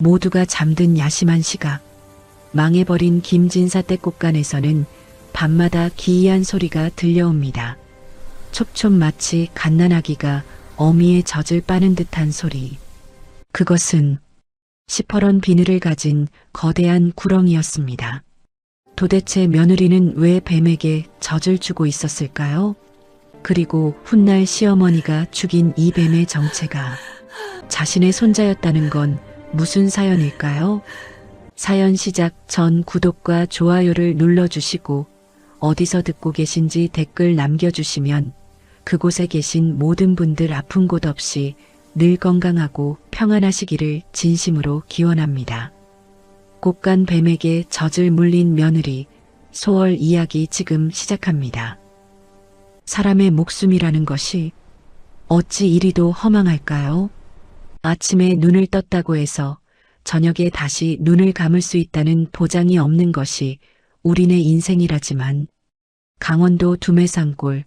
모두가 잠든 야심한 시각. 망해버린 김진사 떼꽃간에서는 밤마다 기이한 소리가 들려옵니다. 촘촘 마치 갓난아기가 어미의 젖을 빠는 듯한 소리. 그것은 시퍼런 비늘을 가진 거대한 구렁이였습니다. 도대체 며느리는 왜 뱀에게 젖을 주고 있었을까요? 그리고 훗날 시어머니가 죽인 이 뱀의 정체가 자신의 손자였다는 건 무슨 사연일까요? 사연 시작 전 구독과 좋아요를 눌러주시고 어디서 듣고 계신지 댓글 남겨주시면 그곳에 계신 모든 분들 아픈 곳 없이 늘 건강하고 평안하시기를 진심으로 기원합니다. 꽃간 뱀에게 젖을 물린 며느리 소월 이야기 지금 시작합니다. 사람의 목숨이라는 것이 어찌 이리도 허망할까요? 아침에 눈을 떴다고 해서 저녁에 다시 눈을 감을 수 있다는 보장이 없는 것이 우리네 인생이라지만 강원도 두메산골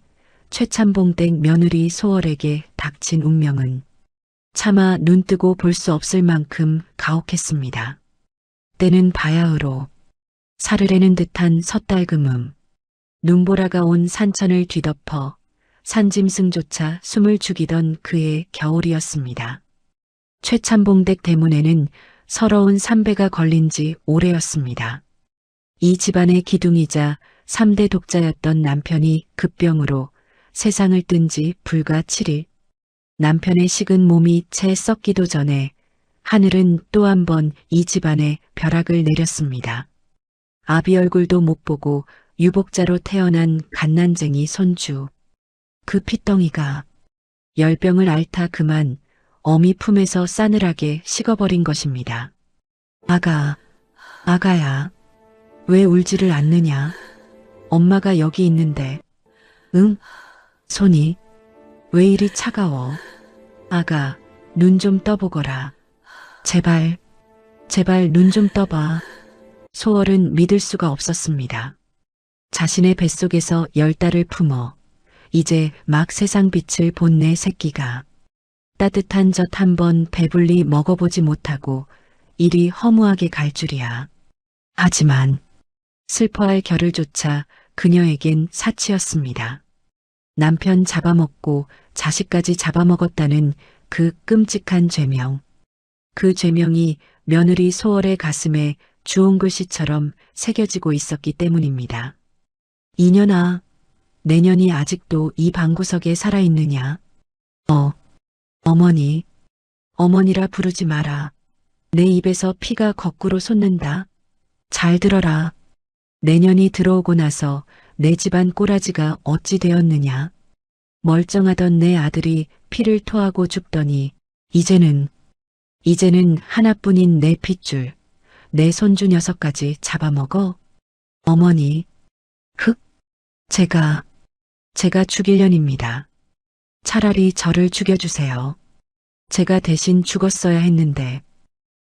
최참봉댁 며느리 소월에게 닥친 운명은 차마 눈뜨고 볼 수 없을 만큼 가혹했습니다. 때는 바야흐로 사르르는 듯한 섣달금음, 눈보라가 온 산천을 뒤덮어 산짐승조차 숨을 죽이던 그의 겨울이었습니다. 최참봉댁 대문에는 서러운 삼배가 걸린 지 오래였습니다. 이 집안의 기둥이자 3대 독자였던 남편이 급병으로 세상을 뜬 지 불과 7일. 남편의 식은 몸이 채 썩기도 전에 하늘은 또 한 번 이 집안에 벼락을 내렸습니다. 아비 얼굴도 못 보고 유복자로 태어난 갓난쟁이 손주. 그 핏덩이가 열병을 앓다 그만 어미 품에서 싸늘하게 식어버린 것입니다. 아가야, 왜 울지를 않느냐? 엄마가 여기 있는데. 응? 손이 왜 이리 차가워? 아가, 눈 좀 떠보거라. 제발 눈 좀 떠봐. 소월은 믿을 수가 없었습니다. 자신의 뱃속에서 10달을 품어 이제 막 세상 빛을 본 내 새끼가 따뜻한 젖 한 번 배불리 먹어보지 못하고 이리 허무하게 갈 줄이야. 하지만 슬퍼할 겨를조차 그녀에겐 사치였습니다. 남편 잡아먹고 자식까지 잡아먹었다는 그 끔찍한 죄명. 그 죄명이 며느리 소월의 가슴에 주홍 글씨처럼 새겨지고 있었기 때문입니다. 이년아, 내년이 아직도 이 방구석에 살아있느냐? 어머니라 부르지 마라. 내 입에서 피가 거꾸로 솟는다. 잘 들어라. 내년이 들어오고 나서 내 집안 꼬라지가 어찌 되었느냐. 멀쩡하던 내 아들이 피를 토하고 죽더니 이제는 하나뿐인 내 핏줄, 내 손주 녀석까지 잡아먹어? 어머니, 제가 죽일년입니다. 차라리 저를 죽여주세요. 제가 대신 죽었어야 했는데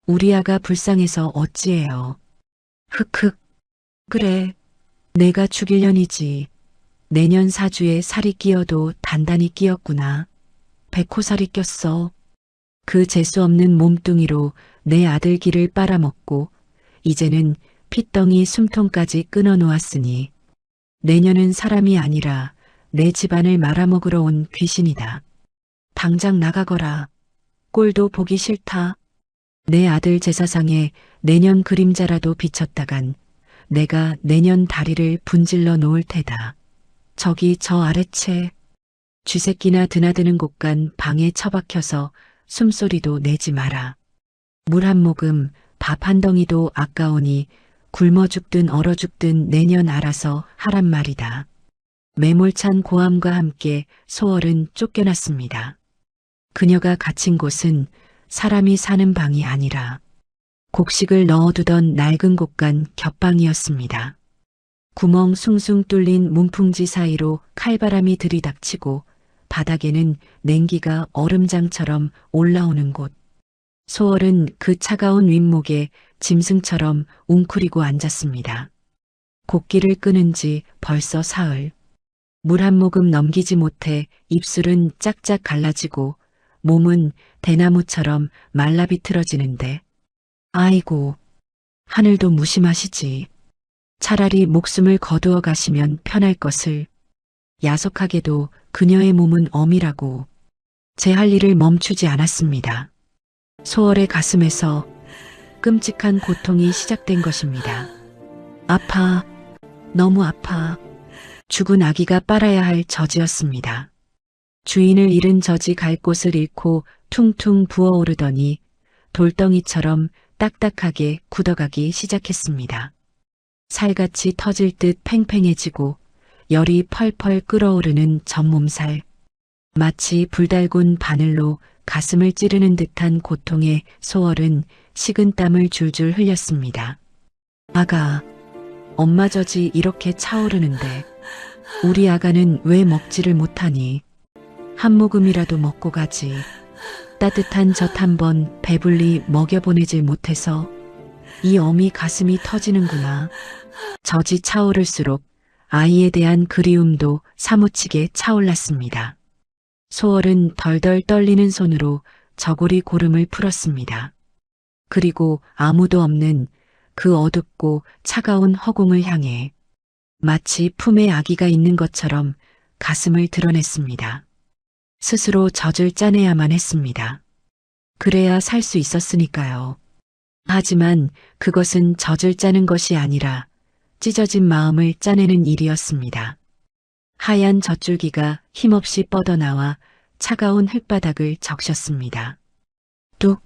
우리 아가 불쌍해서 어찌해요. 그래, 내가 죽일년이지. 내년 사주에 살이 끼어도 단단히 끼었구나. 백호살이 꼈어. 그 재수없는 몸뚱이로 내 아들 기를 빨아먹고 이제는 핏덩이 숨통까지 끊어놓았으니 내년은 사람이 아니라 내 집안을 말아먹으러 온 귀신이다. 당장 나가거라. 꼴도 보기 싫다. 내 아들 제사상에 내년 그림자라도 비쳤다간 내가 내년 다리를 분질러 놓을 테다. 저기 저 아래채. 쥐새끼나 드나드는 곳간 방에 처박혀서 숨소리도 내지 마라. 물 한 모금, 밥 한 덩이도 아까우니 굶어 죽든 얼어 죽든 내년 알아서 하란 말이다. 매몰찬 고함과 함께 소월은 쫓겨났습니다. 그녀가 갇힌 곳은 사람이 사는 방이 아니라 곡식을 넣어두던 낡은 곳간 겹방이었습니다. 구멍 숭숭 뚫린 문풍지 사이로 칼바람이 들이닥치고 바닥에는 냉기가 얼음장처럼 올라오는 곳. 소월은 그 차가운 윗목에 짐승처럼 웅크리고 앉았습니다. 곡기를 끊은 지 벌써 사흘. 물 한 모금 넘기지 못해 입술은 짝짝 갈라지고 몸은 대나무처럼 말라 비틀어지는데 아이고, 하늘도 무심하시지. 차라리 목숨을 거두어 가시면 편할 것을. 야속하게도 그녀의 몸은 엄이라고 제 할 일을 멈추지 않았습니다. 소월의 가슴에서 끔찍한 고통이 시작된 것입니다. 아파, 너무 아파. 죽은 아기가 빨아야 할 젖이었습니다. 주인을 잃은 젖이 갈 곳을 잃고 퉁퉁 부어오르더니 돌덩이처럼 딱딱하게 굳어가기 시작했습니다. 살같이 터질 듯 팽팽해지고 열이 펄펄 끓어오르는 전몸살. 마치 불달군 바늘로 가슴을 찌르는 듯한 고통에 소월은 식은땀을 줄줄 흘렸습니다. 아가, 엄마 젖이 이렇게 차오르는데 우리 아가는 왜 먹지를 못하니? 한 모금이라도 먹고 가지. 따뜻한 젖 한 번 배불리 먹여보내질 못해서 이 어미 가슴이 터지는구나. 젖이 차오를수록 아이에 대한 그리움도 사무치게 차올랐습니다. 소월은 덜덜 떨리는 손으로 저고리 고름을 풀었습니다. 그리고 아무도 없는 그 어둡고 차가운 허공을 향해 마치 품에 아기가 있는 것처럼 가슴을 드러냈습니다. 스스로 젖을 짜내야만 했습니다. 그래야 살 수 있었으니까요. 하지만 그것은 젖을 짜는 것이 아니라 찢어진 마음을 짜내는 일이었습니다. 하얀 젖줄기가 힘없이 뻗어나와 차가운 흙바닥을 적셨습니다. 뚝,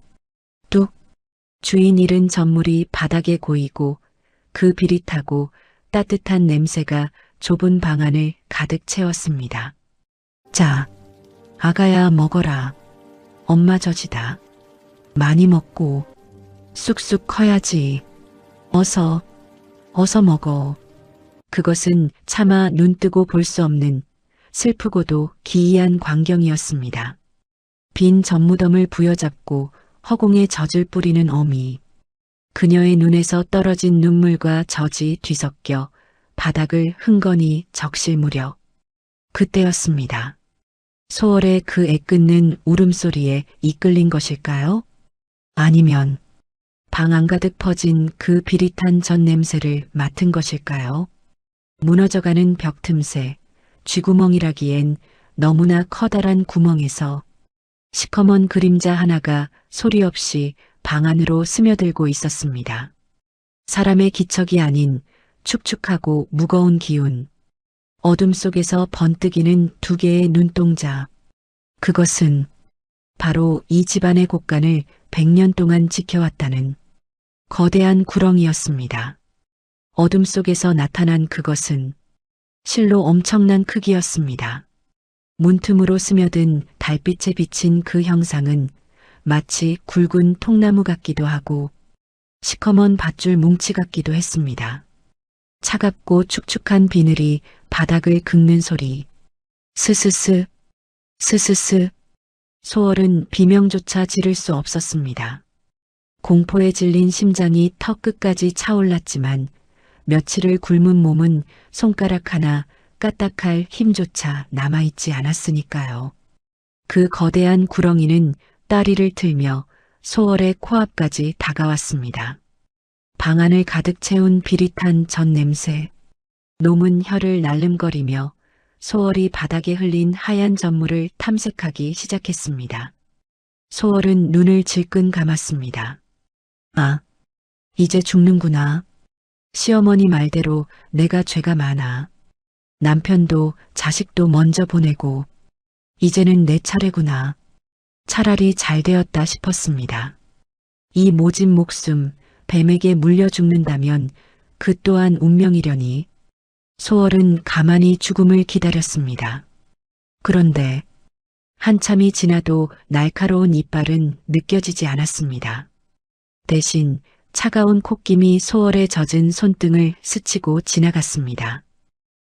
뚝. 주인 잃은 젖물이 바닥에 고이고 그 비릿하고 따뜻한 냄새가 좁은 방 안을 가득 채웠습니다. 자, 아가야 먹어라. 엄마 젖이다. 많이 먹고 쑥쑥 커야지. 어서 먹어. 그것은 차마 눈뜨고 볼 수 없는 슬프고도 기이한 광경이었습니다. 빈 젖무덤을 부여잡고 허공에 젖을 뿌리는 어미. 그녀의 눈에서 떨어진 눈물과 젖이 뒤섞여 바닥을 흥건히 적실 무렵. 그때였습니다. 소월의 그 애끓는 울음소리에 이끌린 것일까요? 아니면 방 안가득 퍼진 그 비릿한 젖 냄새를 맡은 것일까요? 무너져가는 벽 틈새, 쥐구멍이라기엔 너무나 커다란 구멍에서 시커먼 그림자 하나가 소리 없이 방 안으로 스며들고 있었습니다. 사람의 기척이 아닌 축축하고 무거운 기운. 어둠 속에서 번뜩이는 두 개의 눈동자. 그것은 바로 이 집안의 곳간을 100년 동안 지켜왔다는 거대한 구렁이였습니다. 어둠 속에서 나타난 그것은 실로 엄청난 크기였습니다. 문틈으로 스며든 달빛에 비친 그 형상은 마치 굵은 통나무 같기도 하고 시커먼 밧줄 뭉치 같기도 했습니다. 차갑고 축축한 비늘이 바닥을 긁는 소리. 스스스, 스스스. 소월은 비명조차 지를 수 없었습니다. 공포에 질린 심장이 턱 끝까지 차올랐지만 며칠을 굶은 몸은 손가락 하나 까딱할 힘조차 남아있지 않았으니까요. 그 거대한 구렁이는 다리를 틀며 소월의 코앞까지 다가왔습니다. 방 안을 가득 채운 비릿한 젖 냄새. 놈은 혀를 날름거리며 소월이 바닥에 흘린 하얀 젖물을 탐색하기 시작했습니다. 소월은 눈을 질끈 감았습니다. 아, 이제 죽는구나. 시어머니 말대로 내가 죄가 많아. 남편도 자식도 먼저 보내고 이제는 내 차례구나. 차라리 잘 되었다 싶었습니다. 이 모진 목숨 뱀에게 물려 죽는다면 그 또한 운명이려니. 소월은 가만히 죽음을 기다렸습니다. 그런데 한참이 지나도 날카로운 이빨은 느껴지지 않았습니다. 대신 차가운 콧김이 소월의 젖은 손등을 스치고 지나갔습니다.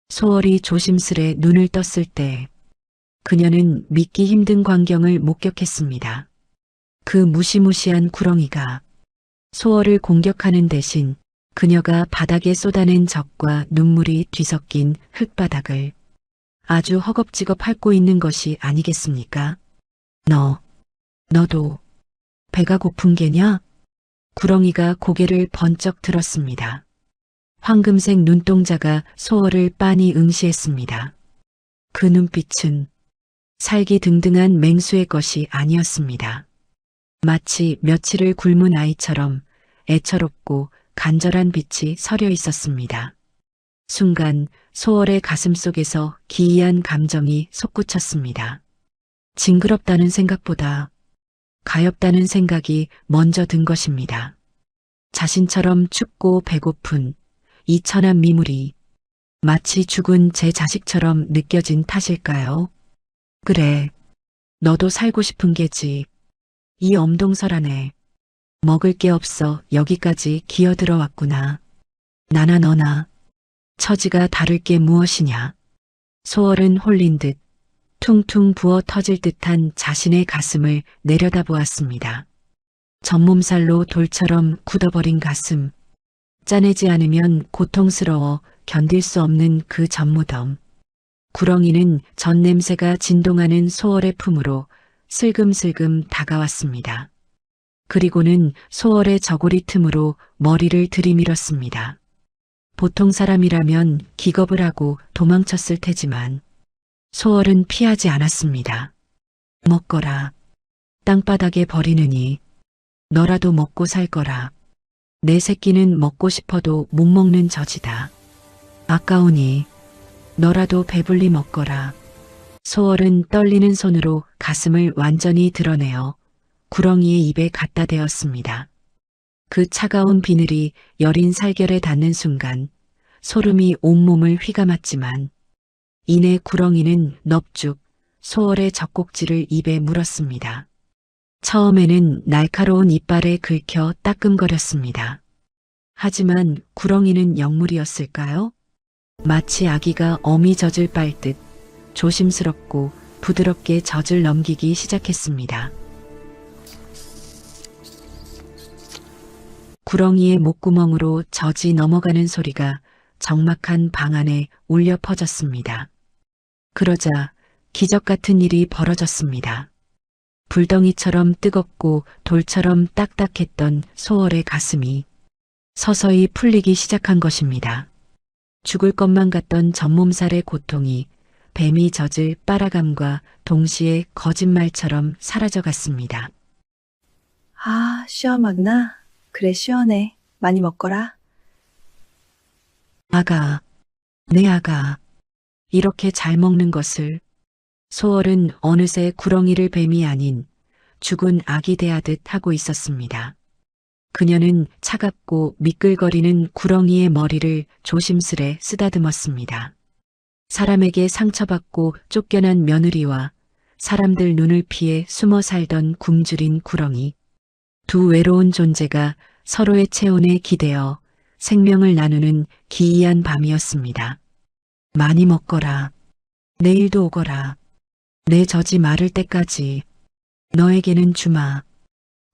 소월이 조심스레 눈을 떴을 때 그녀는 믿기 힘든 광경을 목격했습니다. 그 무시무시한 구렁이가 소월을 공격하는 대신 그녀가 바닥에 쏟아낸 젖과 눈물이 뒤섞인 흙바닥을 아주 허겁지겁 핥고 있는 것이 아니겠습니까? 너도 배가 고픈 게냐? 구렁이가 고개를 번쩍 들었습니다. 황금색 눈동자가 소월을 빤히 응시했습니다. 그 눈빛은 살기등등한 맹수의 것이 아니었습니다. 마치 며칠을 굶은 아이처럼 애처롭고 간절한 빛이 서려 있었습니다. 순간 소월의 가슴속에서 기이한 감정이 솟구쳤습니다. 징그럽다는 생각보다 가엾다는 생각이 먼저 든 것입니다. 자신처럼 춥고 배고픈 이 천한 미물이 마치 죽은 제 자식처럼 느껴진 탓일까요? 그래, 너도 살고 싶은 게지. 이 엄동설 안에 먹을 게 없어 여기까지 기어들어 왔구나. 나나 너나 처지가 다를 게 무엇이냐. 소월은 홀린 듯 퉁퉁 부어 터질 듯한 자신의 가슴을 내려다보았습니다. 전몸살로 돌처럼 굳어버린 가슴, 짜내지 않으면 고통스러워 견딜 수 없는 그 젖무덤. 구렁이는 젖냄새가 진동하는 소월의 품으로 슬금슬금 다가왔습니다. 그리고는 소월의 저고리 틈으로 머리를 들이밀었습니다. 보통 사람이라면 기겁을 하고 도망쳤을 테지만 소월은 피하지 않았습니다. 먹거라. 땅바닥에 버리느니 너라도 먹고 살 거라. 내 새끼는 먹고 싶어도 못 먹는 젖이다. 아까우니 너라도 배불리 먹거라. 소월은 떨리는 손으로 가슴을 완전히 드러내어 구렁이의 입에 갖다 대었습니다. 그 차가운 비늘이 여린 살결에 닿는 순간 소름이 온몸을 휘감았지만 이내 구렁이는 넙죽 소월의 젖꼭지를 입에 물었습니다. 처음에는 날카로운 이빨에 긁혀 따끔거렸습니다. 하지만 구렁이는 영물이었을까요? 마치 아기가 어미 젖을 빨듯 조심스럽고 부드럽게 젖을 넘기기 시작했습니다. 구렁이의 목구멍으로 젖이 넘어가는 소리가 적막한 방 안에 울려 퍼졌습니다. 그러자 기적 같은 일이 벌어졌습니다. 불덩이처럼 뜨겁고 돌처럼 딱딱했던 소월의 가슴이 서서히 풀리기 시작한 것입니다. 죽을 것만 같던 젖몸살의 고통이 뱀이 젖을 빨아감과 동시에 거짓말처럼 사라져갔습니다. 아, 시원하구나. 그래, 시원해. 많이 먹거라. 아가, 내 아가, 이렇게 잘 먹는 것을. 소월은 어느새 구렁이를 뱀이 아닌 죽은 아기 대하듯 하고 있었습니다. 그녀는 차갑고 미끌거리는 구렁이의 머리를 조심스레 쓰다듬었습니다. 사람에게 상처받고 쫓겨난 며느리와 사람들 눈을 피해 숨어 살던 굶주린 구렁이, 두 외로운 존재가 서로의 체온에 기대어 생명을 나누는 기이한 밤이었습니다. 많이 먹거라. 내일도 오거라. 내 젖이 마를 때까지 너에게는 주마.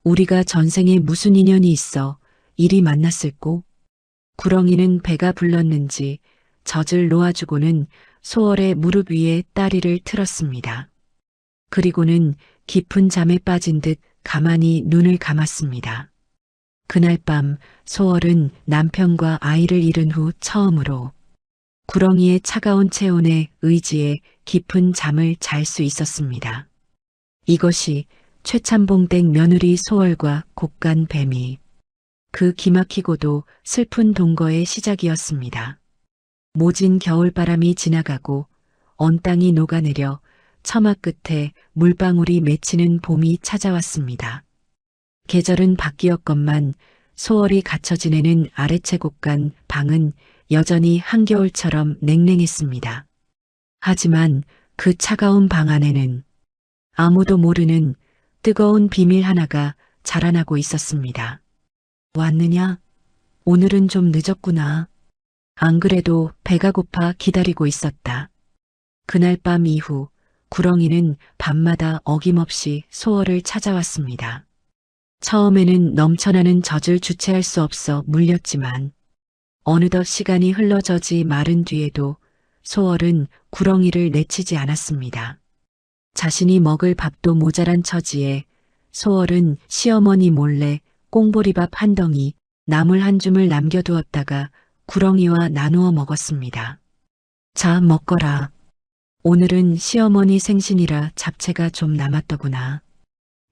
우리가 전생에 무슨 인연이 있어 이리 만났을꼬? 구렁이는 배가 불렀는지 젖을 놓아주고는 소월의 무릎 위에 다리를 틀었습니다. 그리고는 깊은 잠에 빠진 듯 가만히 눈을 감았습니다. 그날 밤 소월은 남편과 아이를 잃은 후 처음으로 구렁이의 차가운 체온에 의지해 깊은 잠을 잘 수 있었습니다. 이것이 최참봉댁 며느리 소월과 곡간 뱀이 그 기막히고도 슬픈 동거의 시작이었습니다. 모진 겨울바람이 지나가고 언 땅이 녹아내려 처마 끝에 물방울이 맺히는 봄이 찾아왔습니다. 계절은 바뀌었건만 소월이 갇혀 지내는 아래채 곡간 방은 여전히 한겨울처럼 냉랭했습니다. 하지만 그 차가운 방 안에는 아무도 모르는 뜨거운 비밀 하나가 자라나고 있었습니다. 왔느냐? 오늘은 좀 늦었구나. 안 그래도 배가 고파 기다리고 있었다. 그날 밤 이후 구렁이는 밤마다 어김없이 소월을 찾아왔습니다. 처음에는 넘쳐나는 젖을 주체할 수 없어 물렸지만 어느덧 시간이 흘러 젖이 마른 뒤에도 소월은 구렁이를 내치지 않았습니다. 자신이 먹을 밥도 모자란 처지에 소월은 시어머니 몰래 꽁보리밥 한 덩이, 나물 한 줌을 남겨두었다가 구렁이와 나누어 먹었습니다. 자, 먹거라. 오늘은 시어머니 생신이라 잡채가 좀 남았더구나.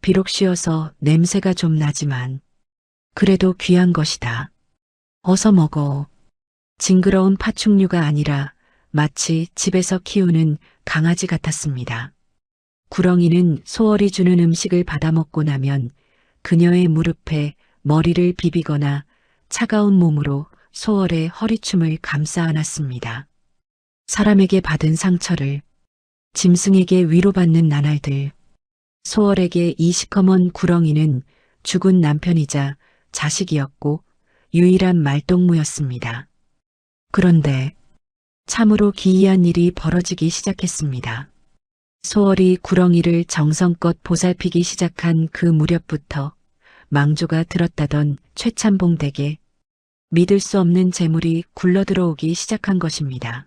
비록 쉬어서 냄새가 좀 나지만 그래도 귀한 것이다. 어서 먹어. 징그러운 파충류가 아니라 마치 집에서 키우는 강아지 같았습니다. 구렁이는 소월이 주는 음식을 받아먹고 나면 그녀의 무릎에 머리를 비비거나 차가운 몸으로 소월의 허리춤을 감싸 안았습니다. 사람에게 받은 상처를 짐승에게 위로받는 나날들. 소월에게 이 시커먼 구렁이는 죽은 남편이자 자식이었고 유일한 말동무였습니다. 그런데 참으로 기이한 일이 벌어지기 시작했습니다. 소월이 구렁이를 정성껏 보살피기 시작한 그 무렵부터 망조가 들었다던 최참봉 댁에 믿을 수 없는 재물이 굴러들어오기 시작한 것입니다.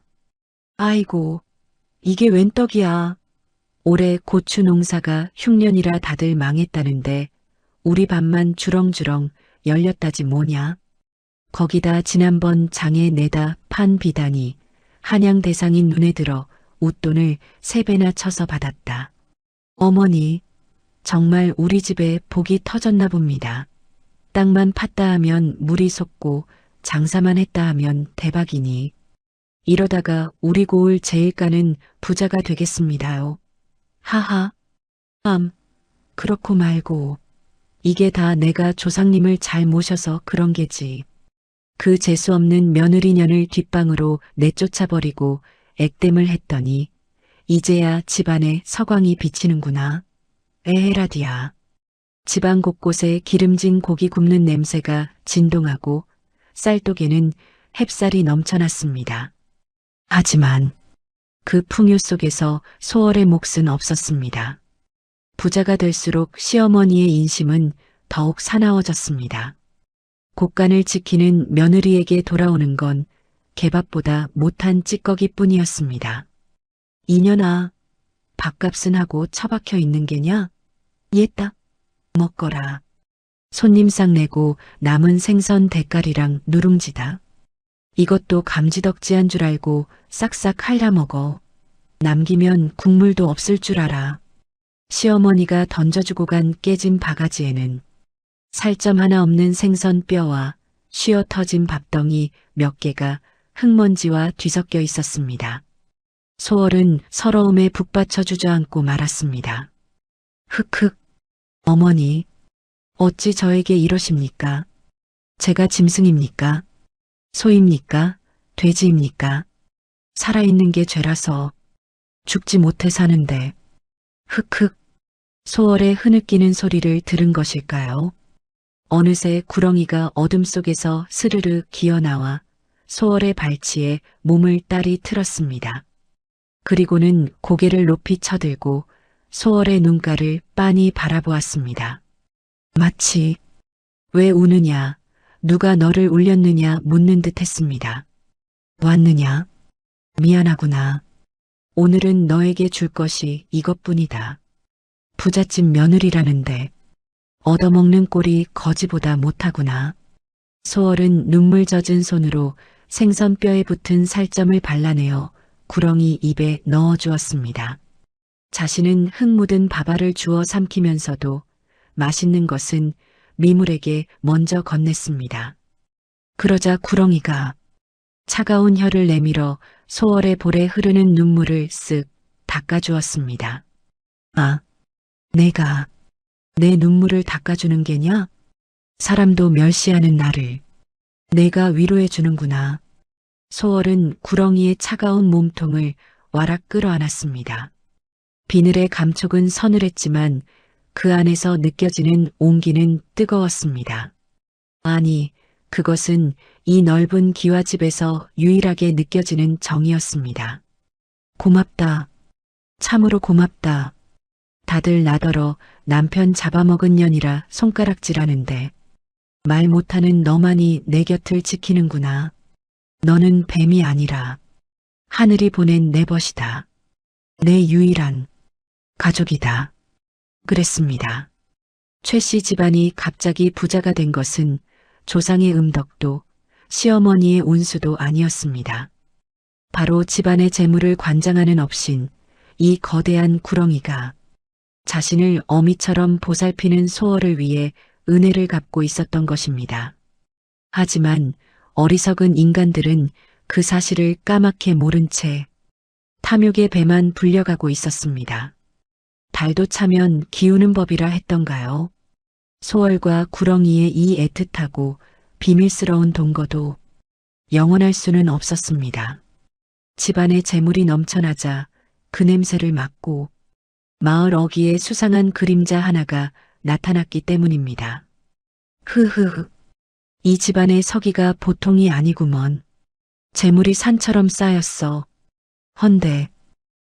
아이고, 이게 웬 떡이야. 올해 고추 농사가 흉년이라 다들 망했다는데 우리 밭만 주렁주렁 열렸다지 뭐냐. 거기다 지난번 장에 내다 판 비단이 한양 대상인 눈에 들어 웃돈을 3배나 쳐서 받았다. 어머니, 정말 우리 집에 복이 터졌나 봅니다. 땅만 팠다 하면 물이 솟고 장사만 했다 하면 대박이니 이러다가 우리 고을 제일가는 부자가 되겠습니다요. 하하. 그렇고 말고 이게 다 내가 조상님을 잘 모셔서 그런 게지. 그 재수없는 며느리년을 뒷방으로 내쫓아버리고 액땜을 했더니 이제야 집안에 서광이 비치는구나. 에헤라디야. 집안 곳곳에 기름진 고기 굽는 냄새가 진동하고 쌀독에는 햅쌀이 넘쳐났습니다. 하지만 그 풍요 속에서 소월의 몫은 없었습니다. 부자가 될수록 시어머니의 인심은 더욱 사나워졌습니다. 곳간을 지키는 며느리에게 돌아오는 건 개밥보다 못한 찌꺼기뿐이었습니다. 이년아, 밥값은 하고 처박혀 있는 게냐? 얘딱 먹거라. 손님상 내고 남은 생선 대가리랑 누룽지다. 이것도 감지덕지한 줄 알고 싹싹 할라먹어. 남기면 국물도 없을 줄 알아. 시어머니가 던져주고 간 깨진 바가지에는 살점 하나 없는 생선 뼈와 쉬어 터진 밥덩이 몇 개가 흙먼지와 뒤섞여 있었습니다. 소월은 서러움에 북받쳐 주저앉고 말았습니다. 흑흑, 어머니, 어찌 저에게 이러십니까? 제가 짐승입니까? 소입니까? 돼지입니까? 살아있는 게 죄라서 죽지 못해 사는데. 흑흑, 소월의 흐느끼는 소리를 들은 것일까요? 어느새 구렁이가 어둠 속에서 스르르 기어나와 소월의 발치에 몸을 따리 틀었습니다. 그리고는 고개를 높이 쳐들고 소월의 눈가를 빤히 바라보았습니다. 마치 왜 우느냐, 누가 너를 울렸느냐 묻는 듯 했습니다. 왔느냐? 미안하구나. 오늘은 너에게 줄 것이 이것뿐이다. 부잣집 며느리라는데 얻어먹는 꼴이 거지보다 못하구나. 소월은 눈물 젖은 손으로 생선뼈에 붙은 살점을 발라내어 구렁이 입에 넣어주었습니다. 자신은 흙 묻은 밥알을 주워 삼키면서도 맛있는 것은 미물에게 먼저 건넸습니다. 그러자 구렁이가 차가운 혀를 내밀어 소월의 볼에 흐르는 눈물을 쓱 닦아주었습니다. 아, 내가 내 눈물을 닦아주는 게냐? 사람도 멸시하는 나를 내가 위로해 주는구나. 소월은 구렁이의 차가운 몸통을 와락 끌어안았습니다. 비늘의 감촉은 서늘했지만 그 안에서 느껴지는 온기는 뜨거웠습니다. 아니, 그것은 이 넓은 기와집에서 유일하게 느껴지는 정이었습니다. 고맙다. 참으로 고맙다. 다들 나더러 남편 잡아먹은 년이라 손가락질하는데 말 못하는 너만이 내 곁을 지키는구나. 너는 뱀이 아니라 하늘이 보낸 내 벗이다. 내 유일한 가족이다. 그랬습니다. 최 씨 집안이 갑자기 부자가 된 것은 조상의 음덕도 시어머니의 운수도 아니었습니다. 바로 집안의 재물을 관장하는 업신, 이 거대한 구렁이가 자신을 어미처럼 보살피는 소월을 위해 은혜를 갚고 있었던 것입니다. 하지만 어리석은 인간들은 그 사실을 까맣게 모른 채 탐욕의 배만 불려가고 있었습니다. 달도 차면 기우는 법이라 했던가요? 소월과 구렁이의 이 애틋하고 비밀스러운 동거도 영원할 수는 없었습니다. 집안에 재물이 넘쳐나자 그 냄새를 맡고 마을 어귀에 수상한 그림자 하나가 나타났기 때문입니다. 흐흐흐. 이 집안의 서기가 보통이 아니구먼. 재물이 산처럼 쌓였어. 헌데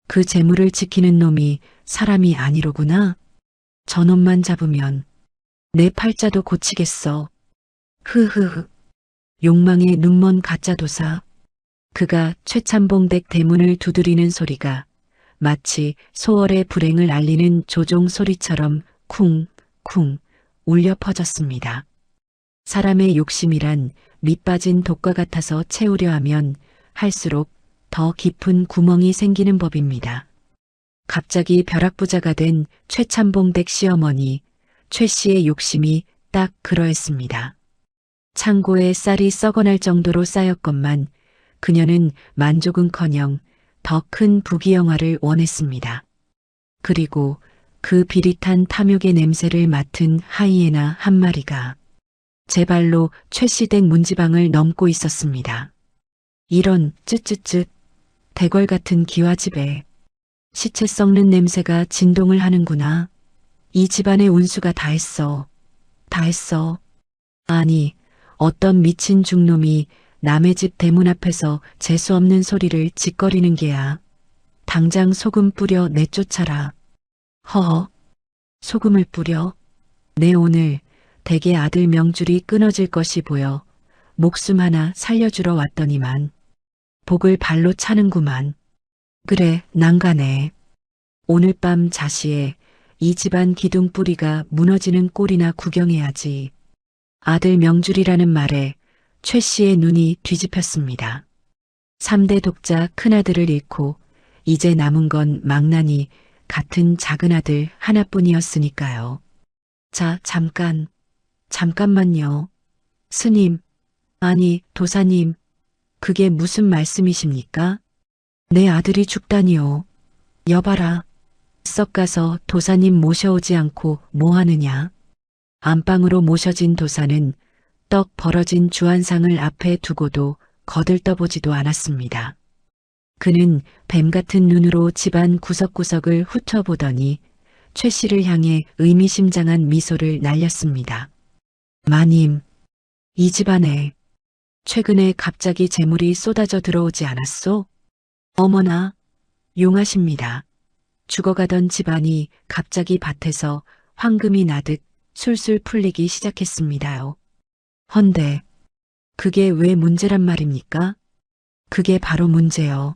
그 재물을 지키는 놈이 사람이 아니로구나. 저놈만 잡으면 내 팔자도 고치겠어. 흐흐흐. 욕망의 눈먼 가짜도사. 그가 최참봉댁 대문을 두드리는 소리가 마치 소월의 불행을 알리는 조종 소리처럼 쿵쿵 울려 퍼졌습니다. 사람의 욕심이란 밑빠진 독과 같아서 채우려 하면 할수록 더 깊은 구멍이 생기는 법입니다. 갑자기 벼락부자가 된 최참봉댁 시어머니 최 씨의 욕심이 딱 그러했습니다. 창고에 쌀이 썩어날 정도로 쌓였건만 그녀는 만족은커녕 더 큰 부귀영화를 원했습니다. 그리고 그 비릿한 탐욕의 냄새를 맡은 하이에나 한 마리가 제 발로 최 씨 댁 문지방을 넘고 있었습니다. 이런 쯧쯧쯧 대궐 같은 기와집에 시체 썩는 냄새가 진동을 하는구나. 이 집안의 운수가 다 했어. 다 했어. 아니, 어떤 미친 중놈이 남의 집 대문 앞에서 재수없는 소리를 짓거리는 게야. 당장 소금 뿌려 내쫓아라. 허허. 소금을 뿌려? 내 오늘 댁의 아들 명줄이 끊어질 것이 보여 목숨 하나 살려주러 왔더니만 복을 발로 차는구만. 그래, 난가네. 오늘 밤 자시에 이 집안 기둥 뿌리가 무너지는 꼴이나 구경해야지. 아들 명줄이라는 말에 최 씨의 눈이 뒤집혔습니다. 3대 독자 큰아들을 잃고 이제 남은 건 망나니 같은 작은 아들 하나뿐이었으니까요. 자, 잠깐만요. 스님, 아니, 도사님, 그게 무슨 말씀이십니까? 내 아들이 죽다니요. 여봐라. 썩 가서 도사님 모셔오지 않고 뭐 하느냐. 안방으로 모셔진 도사는 떡 벌어진 주안상을 앞에 두고도 거들떠보지도 않았습니다. 그는 뱀 같은 눈으로 집안 구석구석을 훑어보더니 최 씨를 향해 의미심장한 미소를 날렸습니다. 마님, 이 집안에 최근에 갑자기 재물이 쏟아져 들어오지 않았소? 어머나, 용하십니다. 죽어가던 집안이 갑자기 밭에서 황금이 나듯 술술 풀리기 시작했습니다요. 헌데 그게 왜 문제란 말입니까? 그게 바로 문제요.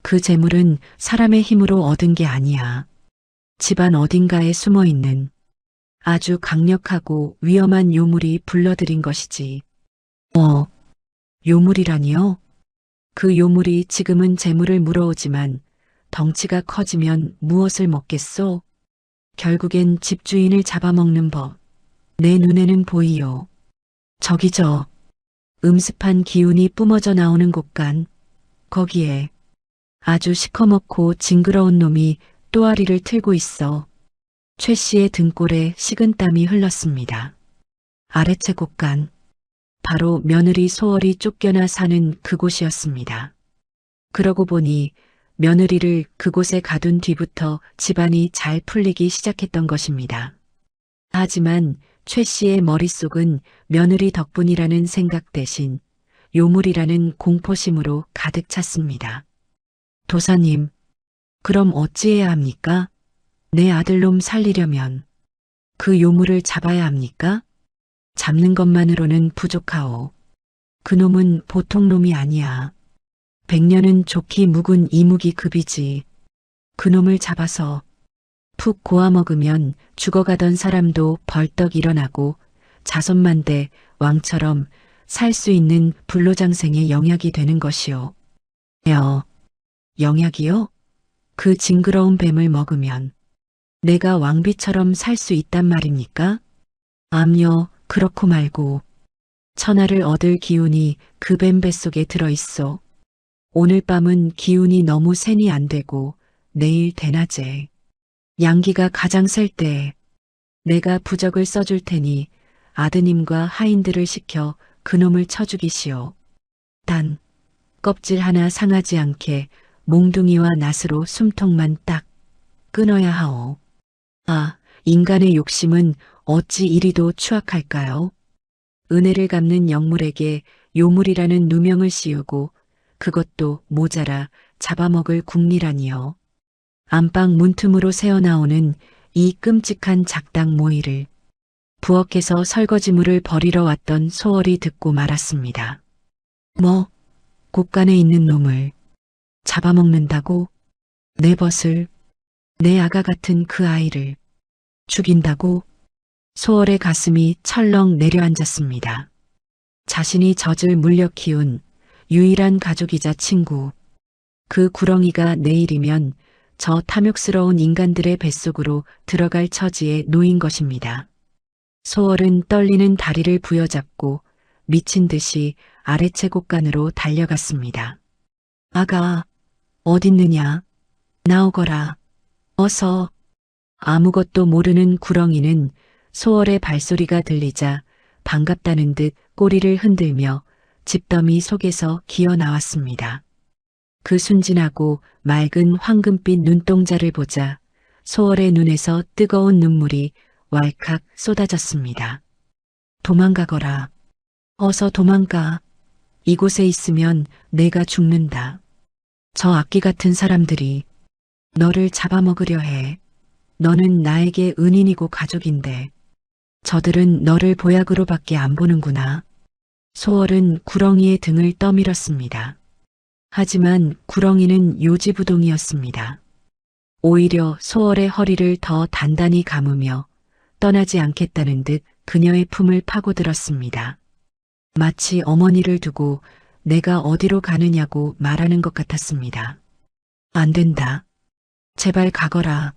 그 재물은 사람의 힘으로 얻은 게 아니야. 집안 어딘가에 숨어있는 아주 강력하고 위험한 요물이 불러들인 것이지. 요물이라니요? 그 요물이 지금은 재물을 물어오지만 덩치가 커지면 무엇을 먹겠소? 결국엔 집주인을 잡아먹는 법. 내 눈에는 보이요. 저기저 음습한 기운이 뿜어져 나오는 곳간 거기에 아주 시커멓고 징그러운 놈이 또아리를 틀고 있어. 최 씨의 등골에 식은땀이 흘렀습니다. 아래채 곳간 바로 며느리 소월이 쫓겨나 사는 그곳이었습니다. 그러고 보니 며느리를 그곳에 가둔 뒤부터 집안이 잘 풀리기 시작했던 것입니다. 하지만 최 씨의 머릿속은 며느리 덕분이라는 생각 대신 요물이라는 공포심으로 가득 찼습니다. 도사님, 그럼 어찌해야 합니까? 내 아들놈 살리려면 그 요물을 잡아야 합니까? 잡는 것만으로는 부족하오. 그놈은 보통 놈이 아니야. 100년은 좋기 묵은 이무기 급이지. 그놈을 잡아서 푹 고아 먹으면 죽어가던 사람도 벌떡 일어나고 자손만대 왕처럼 살 수 있는 불로장생의 영약이 되는 것이요. 영약이요? 그 징그러운 뱀을 먹으면 내가 왕비처럼 살 수 있단 말입니까? 암요, 그렇고 말고 천하를 얻을 기운이 그 뱀 뱃속에 들어있어. 오늘 밤은 기운이 너무 센이 안 되고 내일 대낮에 양기가 가장 셀 때 내가 부적을 써줄 테니 아드님과 하인들을 시켜 그놈을 쳐 죽이시오. 단 껍질 하나 상하지 않게 몽둥이와 낫으로 숨통만 딱 끊어야 하오. 아, 인간의 욕심은 어찌 이리도 추악할까요? 은혜를 갚는 영물에게 요물이라는 누명을 씌우고 그것도 모자라 잡아먹을 국리라니요. 안방 문틈으로 새어나오는 이 끔찍한 작당 모이를 부엌에서 설거지물을 버리러 왔던 소월이 듣고 말았습니다. 뭐, 곳간에 있는 놈을 잡아먹는다고? 내 벗을, 내 아가 같은 그 아이를 죽인다고? 소월의 가슴이 철렁 내려앉았습니다. 자신이 젖을 물려 키운 유일한 가족이자 친구, 그 구렁이가 내일이면 저 탐욕스러운 인간들의 뱃속으로 들어갈 처지에 놓인 것입니다. 소월은 떨리는 다리를 부여잡고 미친 듯이 아래채 곳간으로 달려갔습니다. 아가, 어딨느냐? 나오거라. 어서. 아무것도 모르는 구렁이는 소월의 발소리가 들리자 반갑다는 듯 꼬리를 흔들며 집더미 속에서 기어 나왔습니다. 그 순진하고 맑은 황금빛 눈동자를 보자 소월의 눈에서 뜨거운 눈물이 왈칵 쏟아졌습니다. 도망가거라. 어서 도망가. 이곳에 있으면 내가 죽는다. 저 악귀 같은 사람들이 너를 잡아먹으려 해. 너는 나에게 은인이고 가족인데 저들은 너를 보약으로밖에 안 보는구나. 소월은 구렁이의 등을 떠밀었습니다. 하지만 구렁이는 요지부동이었습니다. 오히려 소월의 허리를 더 단단히 감으며 떠나지 않겠다는 듯 그녀의 품을 파고들었습니다. 마치 어머니를 두고 내가 어디로 가느냐고 말하는 것 같았습니다. 안 된다. 제발 가거라.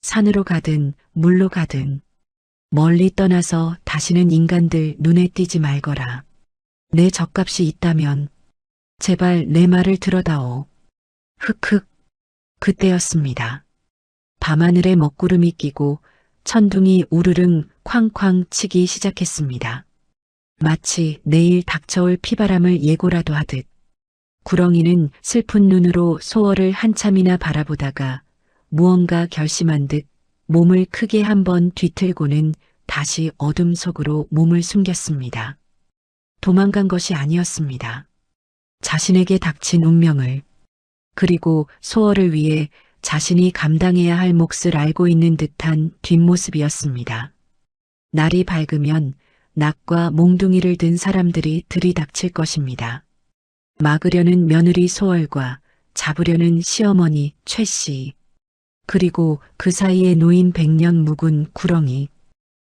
산으로 가든 물로 가든 멀리 떠나서 다시는 인간들 눈에 띄지 말거라. 내 젖값이 있다면 제발 내 말을 들어다오. 흑흑. 그때였습니다. 밤하늘에 먹구름이 끼고 천둥이 우르릉 쾅쾅 치기 시작했습니다. 마치 내일 닥쳐올 피바람을 예고라도 하듯 구렁이는 슬픈 눈으로 소월을 한참이나 바라보다가 무언가 결심한 듯 몸을 크게 한번 뒤틀고는 다시 어둠 속으로 몸을 숨겼습니다. 도망간 것이 아니었습니다. 자신에게 닥친 운명을, 그리고 소월을 위해 자신이 감당해야 할 몫을 알고 있는 듯한 뒷모습이었습니다. 날이 밝으면 낙과 몽둥이를 든 사람들이 들이닥칠 것입니다. 막으려는 며느리 소월과 잡으려는 시어머니 최씨, 그리고 그 사이에 놓인 100년 묵은 구렁이.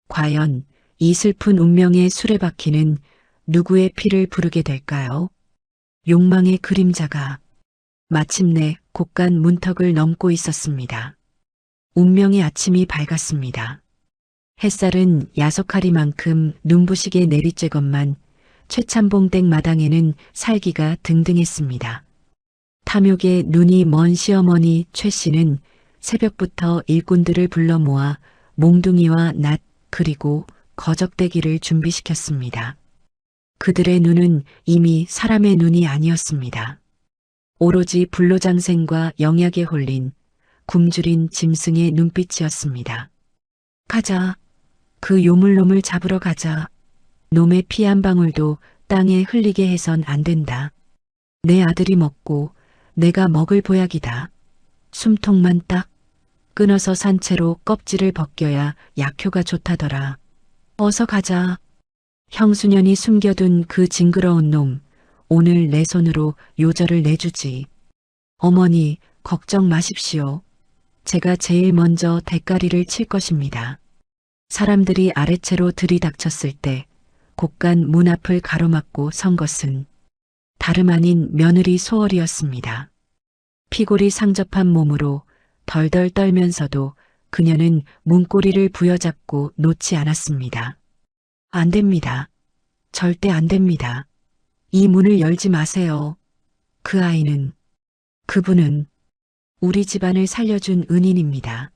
과연 이 슬픈 운명의 수레바퀴는 누구의 피를 부르게 될까요? 욕망의 그림자가 마침내 곳간 문턱을 넘고 있었습니다. 운명의 아침이 밝았습니다. 햇살은 야속하리만큼 눈부시게 내리쬐건만 최참봉댁 마당에는 살기가 등등했습니다. 탐욕에 눈이 먼 시어머니 최 씨는 새벽부터 일꾼들을 불러 모아 몽둥이와 낫 그리고 거적대기를 준비시켰습니다. 그들의 눈은 이미 사람의 눈이 아니었습니다. 오로지 불로장생과 영약에 홀린 굶주린 짐승의 눈빛이었습니다. 가자. 그 요물놈을 잡으러 가자. 놈의 피 한 방울도 땅에 흘리게 해선 안 된다. 내 아들이 먹고 내가 먹을 보약이다. 숨통만 딱 끊어서 산채로 껍질을 벗겨야 약효가 좋다더라. 어서 가자. 형수년이 숨겨둔 그 징그러운 놈, 오늘 내 손으로 요절을 내주지. 어머니, 걱정 마십시오. 제가 제일 먼저 대가리를 칠 것입니다. 사람들이 아래채로 들이닥쳤을 때 곳간 문 앞을 가로막고 선 것은 다름 아닌 며느리 소월이었습니다. 피골이 상접한 몸으로 덜덜 떨면서도 그녀는 문고리를 부여잡고 놓지 않았습니다. 안 됩니다. 절대 안 됩니다. 이 문을 열지 마세요. 그 아이는, 그분은 우리 집안을 살려준 은인입니다.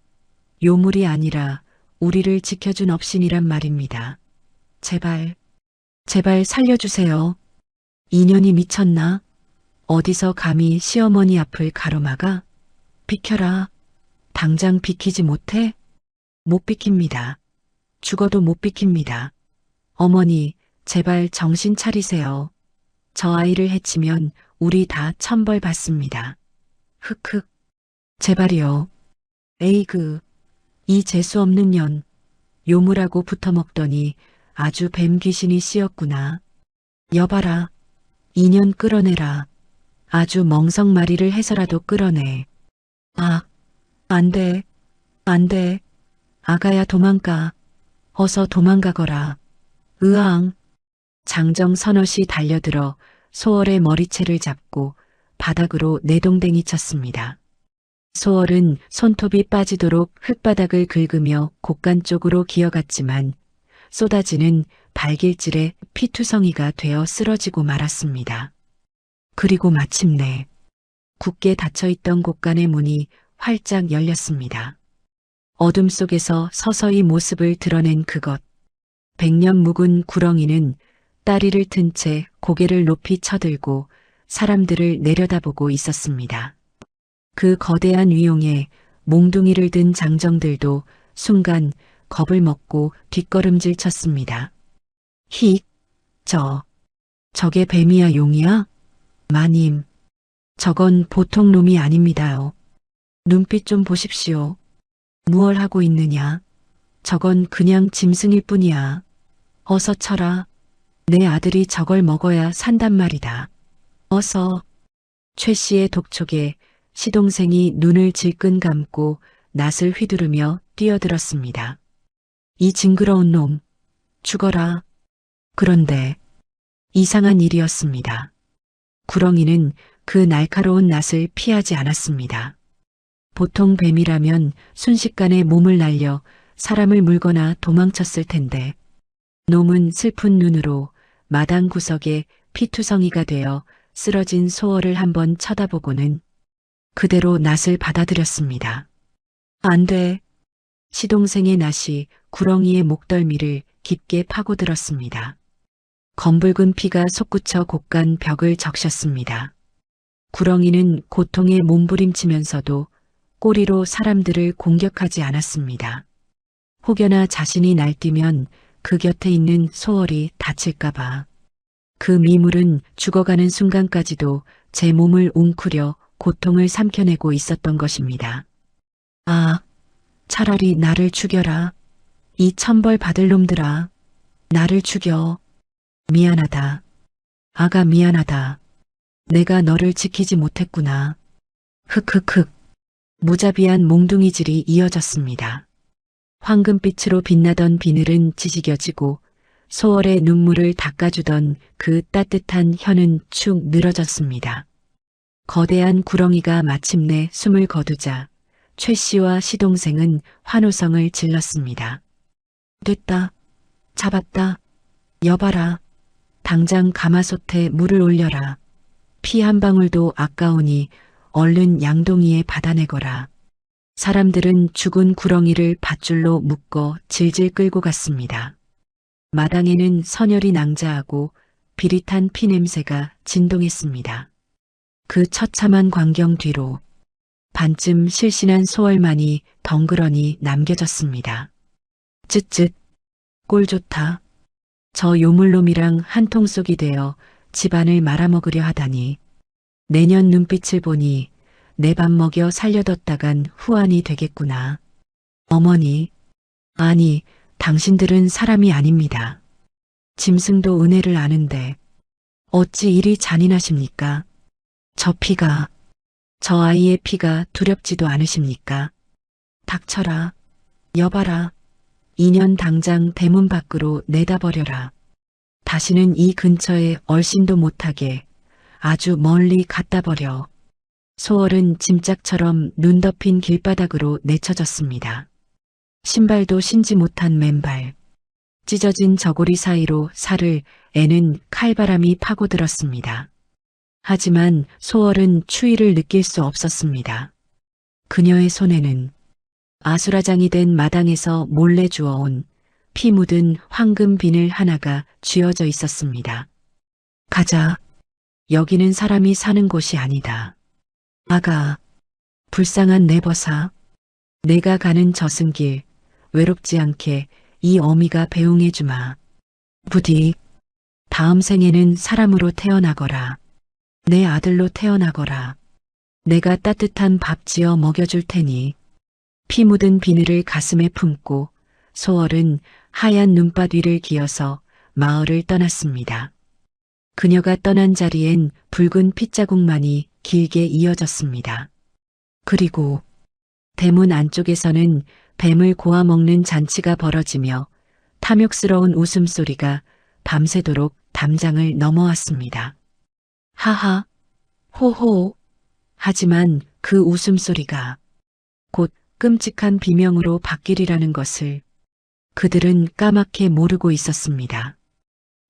요물이 아니라 우리를 지켜준 업신이란 말입니다. 제발, 제발 살려주세요. 인연이 미쳤나? 어디서 감히 시어머니 앞을 가로막아? 비켜라. 당장 비키지 못해? 못 비킵니다. 죽어도 못 비킵니다. 어머니, 제발 정신 차리세요. 저 아이를 해치면 우리 다 천벌 받습니다. 흑흑. 제발이요. 에이그. 이 재수 없는 년. 요물하고 붙어먹더니 아주 뱀 귀신이 씌었구나. 여봐라. 인연 끌어내라. 아주 멍석마리를 해서라도 끌어내. 아, 안 돼. 안 돼. 아가야 도망가. 어서 도망가거라. 으앙. 장정 서넛이 달려들어 소월의 머리채를 잡고 바닥으로 내동댕이 쳤습니다. 소월은 손톱이 빠지도록 흙바닥을 긁으며 곳간 쪽으로 기어갔지만 쏟아지는 발길질에 피투성이가 되어 쓰러지고 말았습니다. 그리고 마침내 굳게 닫혀있던 곳간의 문이 활짝 열렸습니다. 어둠 속에서 서서히 모습을 드러낸 그것. 100년 묵은 구렁이는 다리를 튼 채 고개를 높이 쳐들고 사람들을 내려다보고 있었습니다. 그 거대한 위용에 몽둥이를 든 장정들도 순간 겁을 먹고 뒷걸음질 쳤습니다. 히, 저게 뱀이야 용이야? 마님, 저건 보통 놈이 아닙니다요. 눈빛 좀 보십시오. 무얼 하고 있느냐? 저건 그냥 짐승일 뿐이야. 어서 쳐라. 내 아들이 저걸 먹어야 산단 말이다. 어서. 최 씨의 독촉에 시동생이 눈을 질끈 감고 낫을 휘두르며 뛰어들었습니다. 이 징그러운 놈, 죽어라. 그런데 이상한 일이었습니다. 구렁이는 그 날카로운 낫을 피하지 않았습니다. 보통 뱀이라면 순식간에 몸을 날려 사람을 물거나 도망쳤을 텐데 놈은 슬픈 눈으로 마당 구석에 피투성이가 되어 쓰러진 소월을 한번 쳐다보고는 그대로 낫을 받아들였습니다. 안 돼. 시동생의 낫이 구렁이의 목덜미를 깊게 파고들었습니다. 검붉은 피가 솟구쳐 곳간 벽을 적셨습니다. 구렁이는 고통에 몸부림치면서도 꼬리로 사람들을 공격하지 않았습니다. 혹여나 자신이 날뛰면 그 곁에 있는 소월이 다칠까봐. 그 미물은 죽어가는 순간까지도 제 몸을 웅크려 고통을 삼켜내고 있었던 것입니다. 아, 차라리 나를 죽여라. 이 천벌 받을 놈들아. 나를 죽여. 미안하다. 아가 미안하다. 내가 너를 지키지 못했구나. 흑흑흑. 무자비한 몽둥이질이 이어졌습니다. 황금빛으로 빛나던 비늘은 지지겨지고 소월의 눈물을 닦아주던 그 따뜻한 혀는 축 늘어졌습니다. 거대한 구렁이가 마침내 숨을 거두자 최 씨와 시동생은 환호성을 질렀습니다. 됐다. 잡았다. 여봐라. 당장 가마솥에 물을 올려라. 피 한 방울도 아까우니 얼른 양동이에 받아내거라. 사람들은 죽은 구렁이를 밧줄로 묶어 질질 끌고 갔습니다. 마당에는 선열이 낭자하고 비릿한 피냄새가 진동했습니다. 그 처참한 광경 뒤로 반쯤 실신한 소월만이 덩그러니 남겨졌습니다. 쯧쯧. 꼴 좋다. 저 요물놈이랑 한통속이 되어 집안을 말아먹으려 하다니. 내년 눈빛을 보니 내 밥 먹여 살려뒀다간 후환이 되겠구나. 어머니. 아니, 당신들은 사람이 아닙니다. 짐승도 은혜를 아는데 어찌 이리 잔인하십니까? 저 아이의 피가 두렵지도 않으십니까? 닥쳐라. 여봐라. 2년 당장 대문 밖으로 내다버려라. 다시는 이 근처에 얼씬도 못하게 아주 멀리 갖다 버려. 소월은 짐짝처럼 눈 덮인 길바닥으로 내쳐졌습니다. 신발도 신지 못한 맨발. 찢어진 저고리 사이로 살을 애는 칼바람이 파고들었습니다. 하지만 소월은 추위를 느낄 수 없었습니다. 그녀의 손에는 아수라장이 된 마당에서 몰래 주워온 피 묻은 황금 비늘 하나가 쥐어져 있었습니다. 가자. 여기는 사람이 사는 곳이 아니다. 아가, 불쌍한 내 버사. 내가 가는 저승길 외롭지 않게 이 어미가 배웅해 주마. 부디 다음 생에는 사람으로 태어나거라. 내 아들로 태어나거라. 내가 따뜻한 밥 지어 먹여줄 테니. 피 묻은 비늘을 가슴에 품고 소월은 하얀 눈밭 위를 기어서 마을을 떠났습니다. 그녀가 떠난 자리엔 붉은 핏자국만이 길게 이어졌습니다. 그리고 대문 안쪽에서는 뱀을 고아 먹는 잔치가 벌어지며 탐욕스러운 웃음소리가 밤새도록 담장을 넘어왔습니다. 하하, 호호. 하지만 그 웃음소리가 곧 끔찍한 비명으로 바뀌리라는 것을 그들은 까맣게 모르고 있었습니다.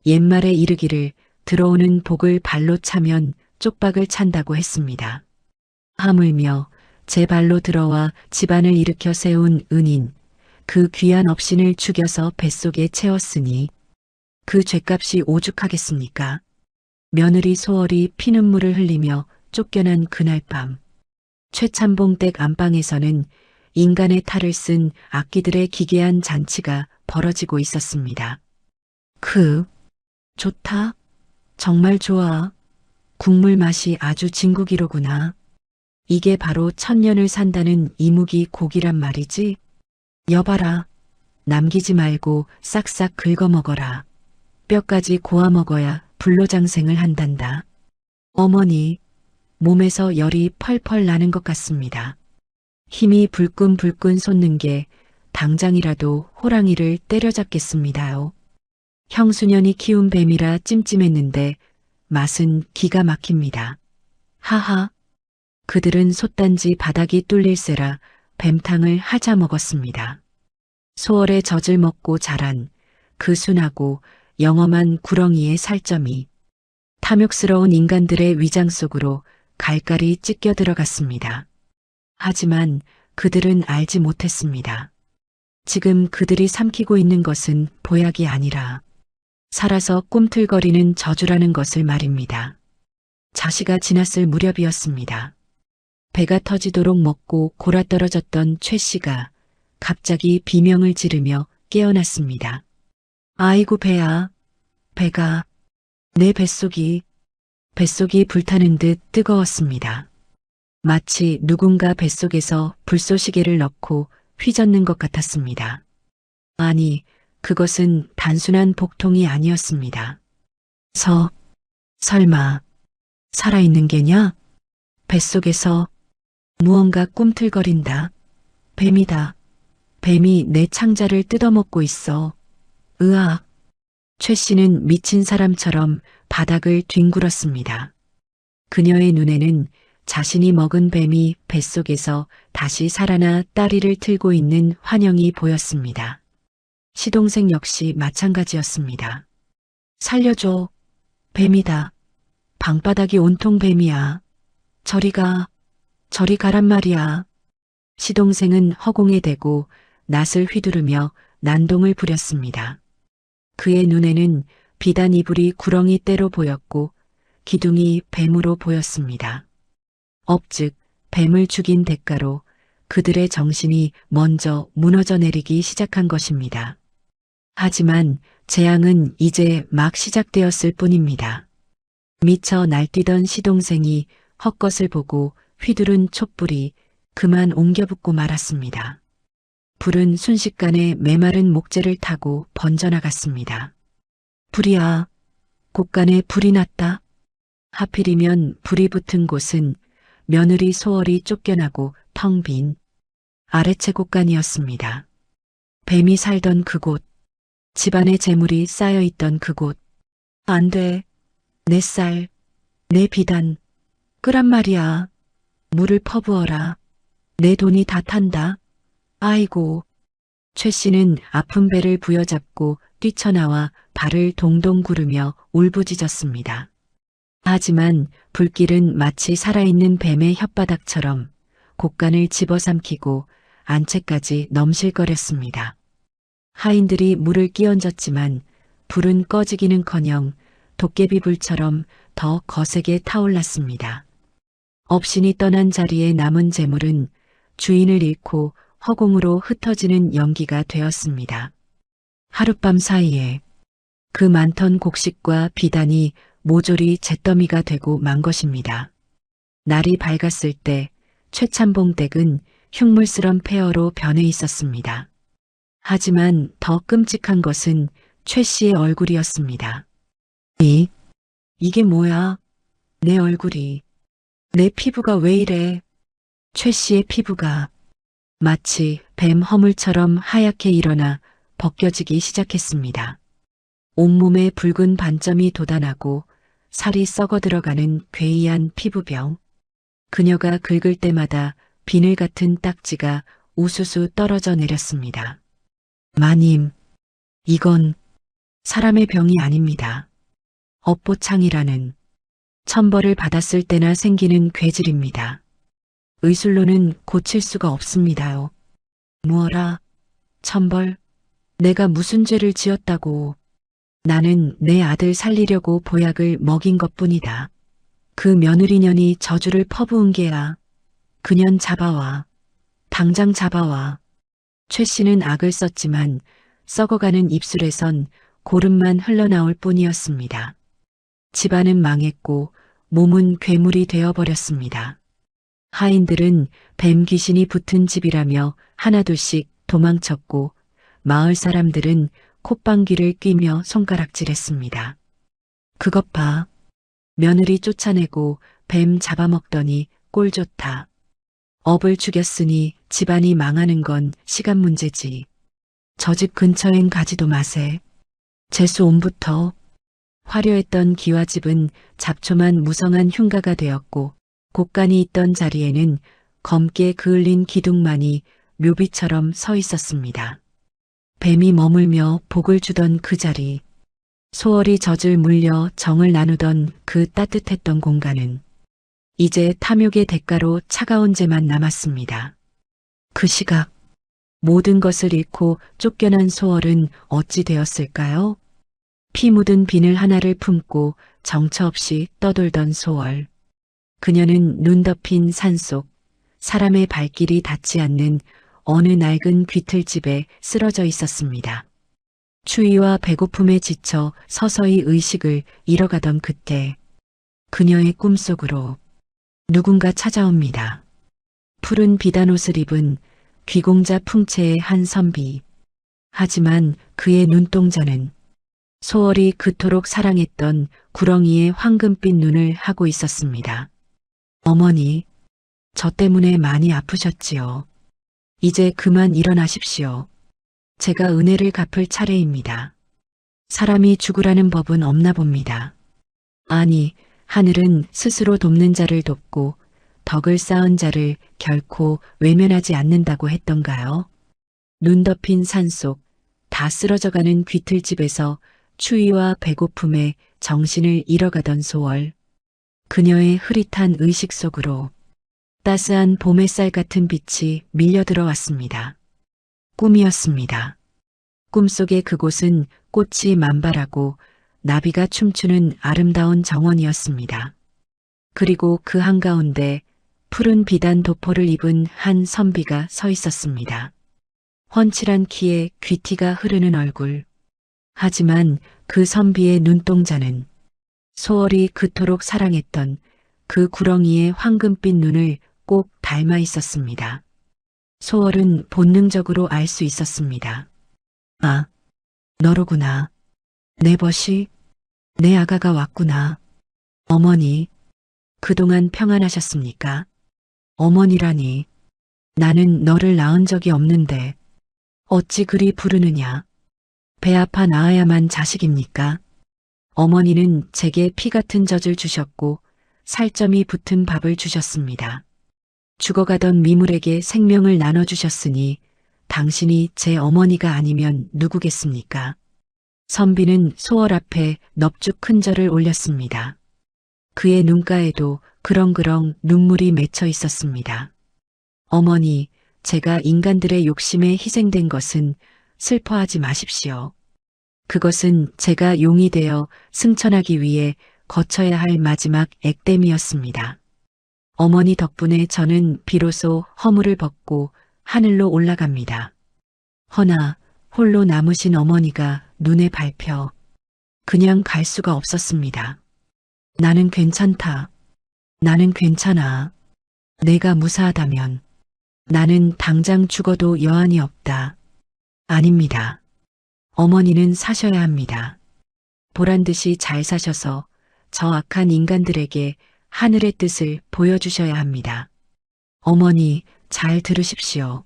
옛말에 이르기를 들어오는 복을 발로 차면 쪽박을 찬다고 했습니다. 하물며 제 발로 들어와 집안을 일으켜 세운 은인, 그 귀한 업신을 죽여서 뱃속에 채웠으니 그 죗값이 오죽하겠습니까? 며느리 소월이 피눈물을 흘리며 쫓겨난 그날 밤, 최참봉댁 안방에서는 인간의 탈을 쓴 악기들의 기괴한 잔치가 벌어지고 있었습니다. 좋다. 정말 좋아. 국물 맛이 아주 진국이로구나. 이게 바로 천년을 산다는 이무기 고기란 말이지? 여봐라. 남기지 말고 싹싹 긁어먹어라. 뼈까지 고아 먹어야 불로장생을 한단다. 어머니, 몸에서 열이 펄펄 나는 것 같습니다. 힘이 불끈불끈 솟는 게 당장이라도 호랑이를 때려잡겠습니다요. 형수년이 키운 뱀이라 찜찜했는데 맛은 기가 막힙니다. 하하. 그들은 솥단지 바닥이 뚫릴세라 뱀탕을 하자 먹었습니다. 소월의 젖을 먹고 자란 그 순하고 영험한 구렁이의 살점이 탐욕스러운 인간들의 위장 속으로 갈갈이 찢겨 들어갔습니다. 하지만 그들은 알지 못했습니다. 지금 그들이 삼키고 있는 것은 보약이 아니라 살아서 꿈틀거리는 저주라는 것을 말입니다. 자시가 지났을 무렵이었습니다. 배가 터지도록 먹고 골아떨어졌던 최 씨가 갑자기 비명을 지르며 깨어났습니다. 아이고 배야, 배가, 내 뱃속이 불타는 듯 뜨거웠습니다. 마치 누군가 뱃속에서 불쏘시개를 넣고 휘젓는 것 같았습니다. 아니, 그것은 단순한 복통이 아니었습니다. 설마 살아있는 게냐? 뱃속에서 무언가 꿈틀거린다. 뱀이다. 뱀이 내 창자를 뜯어먹고 있어. 으악. 최 씨는 미친 사람처럼 바닥을 뒹굴었습니다. 그녀의 눈에는 자신이 먹은 뱀이 뱃속에서 다시 살아나 따리를 틀고 있는 환영이 보였습니다. 시동생 역시 마찬가지였습니다. 살려줘. 뱀이다. 방바닥이 온통 뱀이야. 저리 가란 말이야. 시동생은 허공에 대고 낫을 휘두르며 난동을 부렸습니다. 그의 눈에는 비단 이불이 구렁이 떼로 보였고 기둥이 뱀으로 보였습니다. 업즉 뱀을 죽인 대가로 그들의 정신이 먼저 무너져 내리기 시작한 것입니다. 하지만 재앙은 이제 막 시작되었을 뿐입니다. 미쳐 날뛰던 시동생이 헛것을 보고 휘두른 촛불이 그만 옮겨붙고 말았습니다. 불은 순식간에 메마른 목재를 타고 번져나갔습니다. 불이야, 곳간에 불이 났다. 하필이면 불이 붙은 곳은 며느리 소월이 쫓겨나고 텅 빈 아래채 곳간이었습니다. 뱀이 살던 그곳, 집안의 재물이 쌓여있던 그곳. 안 돼. 내 쌀, 내 비단, 끄란 말이야. 물을 퍼부어라. 내 돈이 다 탄다. 아이고. 최 씨는 아픈 배를 부여잡고 뛰쳐나와 발을 동동 구르며 울부짖었습니다. 하지만 불길은 마치 살아있는 뱀의 혓바닥처럼 곡간을 집어삼키고 안채까지 넘실거렸습니다. 하인들이 물을 끼얹었지만 불은 꺼지기는커녕 도깨비 불처럼 더 거세게 타올랐습니다. 업신이 떠난 자리에 남은 재물은 주인을 잃고 허공으로 흩어지는 연기가 되었습니다. 하룻밤 사이에 그 많던 곡식과 비단이 모조리 잿더미가 되고 만 것입니다. 날이 밝았을 때 최참봉 댁은 흉물스런 폐허로 변해 있었습니다. 하지만 더 끔찍한 것은 최 씨의 얼굴이었습니다. 이게 뭐야? 내 얼굴이. 내 피부가 왜 이래? 최 씨의 피부가 마치 뱀 허물처럼 하얗게 일어나 벗겨지기 시작했습니다. 온몸에 붉은 반점이 돋아나고 살이 썩어 들어가는 괴이한 피부병. 그녀가 긁을 때마다 비늘 같은 딱지가 우수수 떨어져 내렸습니다. 마님, 이건 사람의 병이 아닙니다. 업보창이라는 천벌을 받았을 때나 생기는 괴질입니다. 의술로는 고칠 수가 없습니다요. 무어라, 천벌, 내가 무슨 죄를 지었다고. 나는 내 아들 살리려고 보약을 먹인 것뿐이다. 그 며느리년이 저주를 퍼부은 게야. 그년 잡아와. 당장 잡아와. 최 씨는 악을 썼지만 썩어가는 입술에선 고름만 흘러나올 뿐이었습니다. 집안은 망했고 몸은 괴물이 되어버렸습니다. 하인들은 뱀 귀신이 붙은 집이라며 하나둘씩 도망쳤고 마을 사람들은 콧방귀를 뀌며 손가락질했습니다. 그것 봐. 며느리 쫓아내고 뱀 잡아먹더니 꼴 좋다. 업을 죽였으니 집안이 망하는 건 시간 문제지. 저 집 근처엔 가지도 마세. 재수 옴부터. 화려했던 기와집은 잡초만 무성한 흉가가 되었고 곡간이 있던 자리에는 검게 그을린 기둥만이 묘비처럼 서 있었습니다. 뱀이 머물며 복을 주던 그 자리, 소월이 젖을 물려 정을 나누던 그 따뜻했던 공간은 이제 탐욕의 대가로 차가운 재만 남았습니다. 그 시각 모든 것을 잃고 쫓겨난 소월은 어찌 되었을까요? 피 묻은 비늘 하나를 품고 정처 없이 떠돌던 소월. 그녀는 눈 덮인 산속, 사람의 발길이 닿지 않는 어느 낡은 귀틀집에 쓰러져 있었습니다. 추위와 배고픔에 지쳐 서서히 의식을 잃어가던 그때 그녀의 꿈속으로 누군가 찾아옵니다. 푸른 비단옷을 입은 귀공자 풍채의 한 선비. 하지만 그의 눈동자는 소월이 그토록 사랑했던 구렁이의 황금빛 눈을 하고 있었습니다. 어머니, 저 때문에 많이 아프셨지요. 이제 그만 일어나십시오. 제가 은혜를 갚을 차례입니다. 사람이 죽으라는 법은 없나 봅니다. 아니, 하늘은 스스로 돕는 자를 돕고 덕을 쌓은 자를 결코 외면하지 않는다고 했던가요? 눈 덮인 산속, 다 쓰러져가는 귀틀집에서 추위와 배고픔에 정신을 잃어가던 소월. 그녀의 흐릿한 의식 속으로 따스한 봄 햇살 같은 빛이 밀려 들어왔습니다. 꿈이었습니다. 꿈속의 그곳은 꽃이 만발하고 나비가 춤추는 아름다운 정원이었습니다. 그리고 그 한가운데 푸른 비단 도포를 입은 한 선비가 서 있었습니다. 훤칠한 키에 귀티가 흐르는 얼굴. 하지만 그 선비의 눈동자는 소월이 그토록 사랑했던 그 구렁이의 황금빛 눈을 꼭 닮아 있었습니다. 소월은 본능적으로 알 수 있었습니다. 아, 너로구나. 내 벗이, 내 아가가 왔구나. 어머니, 그동안 평안하셨습니까? 어머니라니, 나는 너를 낳은 적이 없는데 어찌 그리 부르느냐. 배 아파 낳아야만 자식입니까? 어머니는 제게 피 같은 젖을 주셨고 살점이 붙은 밥을 주셨습니다. 죽어가던 미물에게 생명을 나눠주셨으니 당신이 제 어머니가 아니면 누구겠습니까? 선비는 소월 앞에 넙죽 큰 절을 올렸습니다. 그의 눈가에도 그렁그렁 눈물이 맺혀 있었습니다. 어머니, 제가 인간들의 욕심에 희생된 것은 슬퍼하지 마십시오. 그것은 제가 용이 되어 승천하기 위해 거쳐야 할 마지막 액땜이었습니다. 어머니 덕분에 저는 비로소 허물을 벗고 하늘로 올라갑니다. 허나 홀로 남으신 어머니가 눈에 밟혀 그냥 갈 수가 없었습니다. 나는 괜찮다. 나는 괜찮아. 내가 무사하다면 나는 당장 죽어도 여한이 없다. 아닙니다. 어머니는 사셔야 합니다. 보란 듯이 잘 사셔서 저 악한 인간들에게 하늘의 뜻을 보여주셔야 합니다. 어머니, 잘 들으십시오.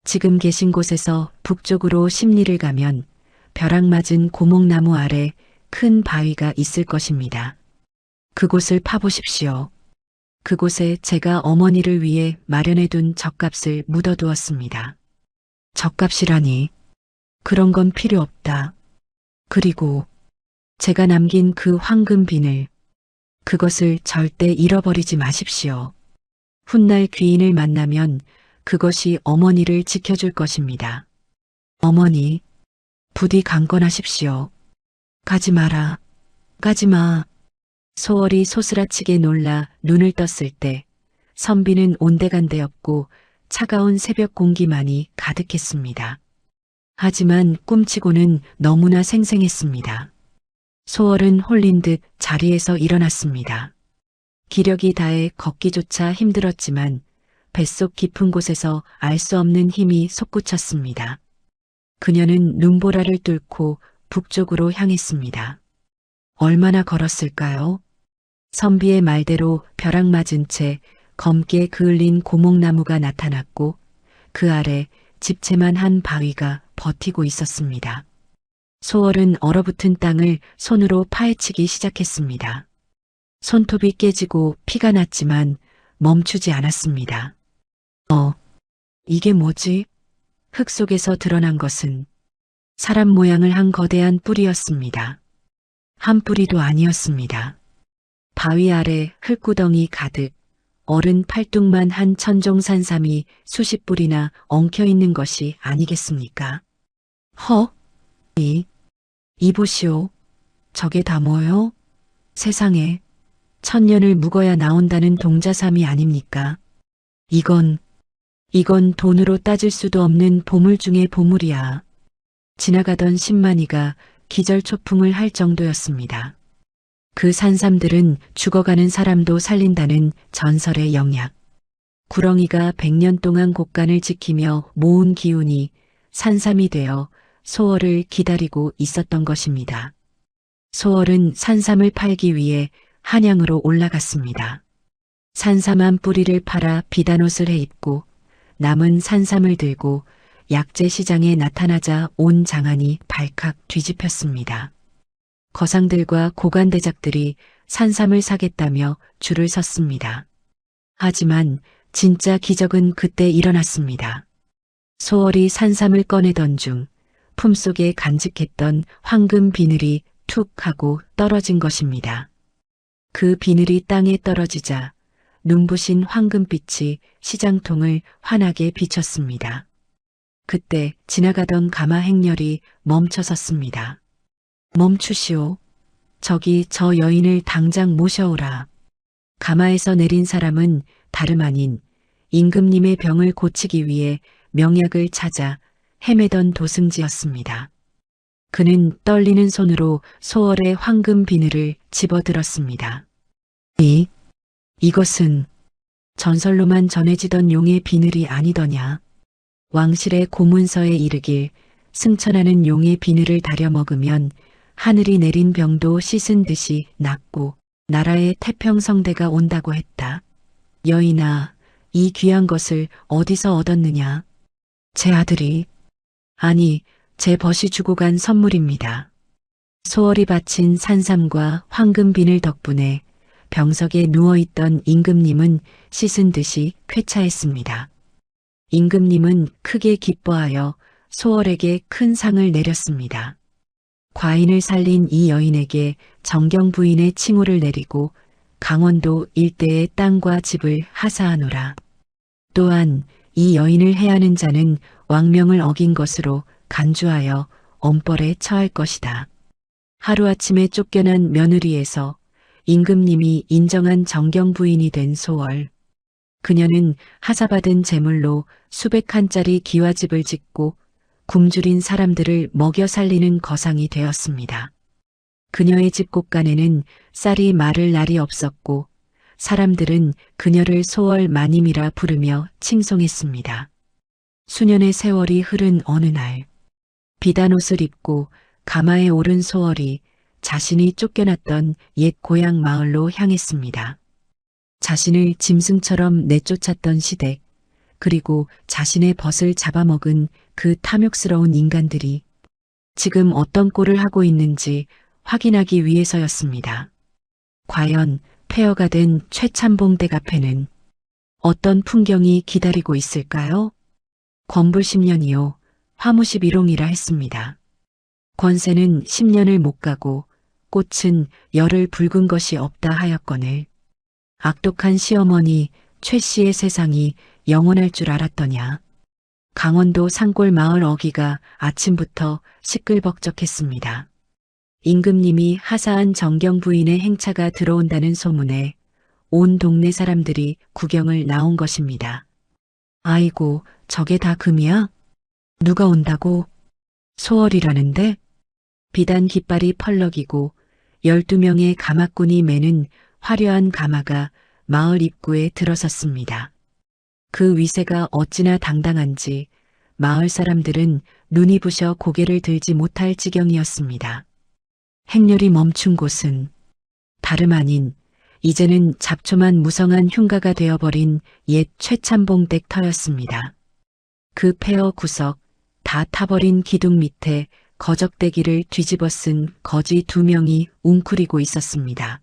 지금 계신 곳에서 북쪽으로 10리를 가면 벼락 맞은 고목나무 아래 큰 바위가 있을 것입니다. 그곳을 파보십시오. 그곳에 제가 어머니를 위해 마련해둔 젖값을 묻어두었습니다. 젖값이라니, 그런 건 필요 없다. 그리고 제가 남긴 그 황금 비늘, 그것을 절대 잃어버리지 마십시오. 훗날 귀인을 만나면 그것이 어머니를 지켜줄 것입니다. 어머니, 부디 강건하십시오. 가지 마라. 가지 마. 소월이 소스라치게 놀라 눈을 떴을 때 선비는 온데간데였고 차가운 새벽 공기만이 가득했습니다. 하지만 꿈치고는 너무나 생생했습니다. 소월은 홀린 듯 자리에서 일어났습니다. 기력이 다해 걷기조차 힘들었지만 뱃속 깊은 곳에서 알 수 없는 힘이 솟구쳤습니다. 그녀는 눈보라를 뚫고 북쪽으로 향했습니다. 얼마나 걸었을까요? 선비의 말대로 벼락 맞은 채 검게 그을린 고목나무가 나타났고 그 아래 집채만 한 바위가 버티고 있었습니다. 소월은 얼어붙은 땅을 손으로 파헤치기 시작했습니다. 손톱이 깨지고 피가 났지만 멈추지 않았습니다. 이게 뭐지? 흙 속에서 드러난 것은 사람 모양을 한 거대한 뿔이었습니다. 한 뿌리도 아니었습니다. 바위 아래 흙구덩이 가득 어른 팔뚝만 한 천종산삼이 수십 뿌리나 엉켜있는 것이 아니겠습니까? 이보시오. 저게 다 뭐요? 세상에, 1000년을 묵어야 나온다는 동자삼이 아닙니까? 이건 돈으로 따질 수도 없는 보물 중의 보물이야. 지나가던 신만이가 기절초풍을 할 정도였습니다. 그 산삼들은 죽어가는 사람도 살린다는 전설의 영약. 구렁이가 100년 동안 곳간을 지키며 모은 기운이 산삼이 되어 소월을 기다리고 있었던 것입니다. 소월은 산삼을 팔기 위해 한양으로 올라갔습니다. 산삼 한 뿌리를 팔아 비단옷을 해입고 남은 산삼을 들고 약재 시장에 나타나자 온 장안이 발칵 뒤집혔습니다. 거상들과 고관대작들이 산삼을 사겠다며 줄을 섰습니다. 하지만 진짜 기적은 그때 일어났습니다. 소월이 산삼을 꺼내던 중 품속에 간직했던 황금 비늘이 툭 하고 떨어진 것입니다. 그 비늘이 땅에 떨어지자 눈부신 황금빛이 시장통을 환하게 비췄습니다. 그때 지나가던 가마 행렬이 멈춰섰습니다. 멈추시오. 저기 저 여인을 당장 모셔오라. 가마에서 내린 사람은 다름 아닌 임금님의 병을 고치기 위해 명약을 찾아 헤매던 도승지였습니다. 그는 떨리는 손으로 소월의 황금 비늘을 집어들었습니다. 이것은 전설로만 전해지던 용의 비늘이 아니더냐. 왕실의 고문서에 이르길 승천하는 용의 비늘을 다려 먹으면 하늘이 내린 병도 씻은 듯이 낫고 나라의 태평성대가 온다고 했다. 여인아, 이 귀한 것을 어디서 얻었느냐? 제 아들이, 아니, 제 벗이 주고 간 선물입니다. 소월이 바친 산삼과 황금 비늘 덕분에 병석에 누워있던 임금님은 씻은 듯이 쾌차했습니다. 임금님은 크게 기뻐하여 소월에게 큰 상을 내렸습니다. 과인을 살린 이 여인에게 정경 부인의 칭호를 내리고 강원도 일대의 땅과 집을 하사하노라. 또한 이 여인을 해하는 자는 왕명을 어긴 것으로 간주하여 엄벌에 처할 것이다. 하루아침에 쫓겨난 며느리에서 임금님이 인정한 정경 부인이 된 소월. 그녀는 하사받은 재물로 수백 칸짜리 기와집을 짓고 굶주린 사람들을 먹여 살리는 거상이 되었습니다. 그녀의 집 곳간에는 쌀이 마를 날이 없었고 사람들은 그녀를 소월 마님이라 부르며 칭송했습니다. 수년의 세월이 흐른 어느 날 비단 옷을 입고 가마에 오른 소월이 자신이 쫓겨났던 옛 고향 마을로 향했습니다. 자신을 짐승처럼 내쫓았던 시댁, 그리고 자신의 벗을 잡아먹은 그 탐욕스러운 인간들이 지금 어떤 꼴을 하고 있는지 확인하기 위해서였습니다. 과연 폐허가 된 최참봉 댁 앞에는 어떤 풍경이 기다리고 있을까요? 권불 10년이요, 화무십 일홍이라 했습니다. 권세는 10년을 못 가고 꽃은 열을 붉은 것이 없다 하였거늘 악독한 시어머니 최 씨의 세상이 영원할 줄 알았더냐. 강원도 산골 마을 어귀가 아침부터 시끌벅적했습니다. 임금님이 하사한 정경 부인의 행차가 들어온다는 소문에 온 동네 사람들이 구경을 나온 것입니다. 아이고, 저게 다 금이야? 누가 온다고? 소월이라는데? 비단 깃발이 펄럭이고 12명의 가마꾼이 매는 화려한 가마가 마을 입구에 들어섰습니다. 그 위세가 어찌나 당당한지 마을 사람들은 눈이 부셔 고개를 들지 못할 지경이었습니다. 행렬이 멈춘 곳은 다름 아닌 이제는 잡초만 무성한 흉가가 되어버린 옛 최참봉 댁터였습니다. 그 폐허 구석, 다 타버린 기둥 밑에 거적대기를 뒤집어 쓴 거지 2명이 웅크리고 있었습니다.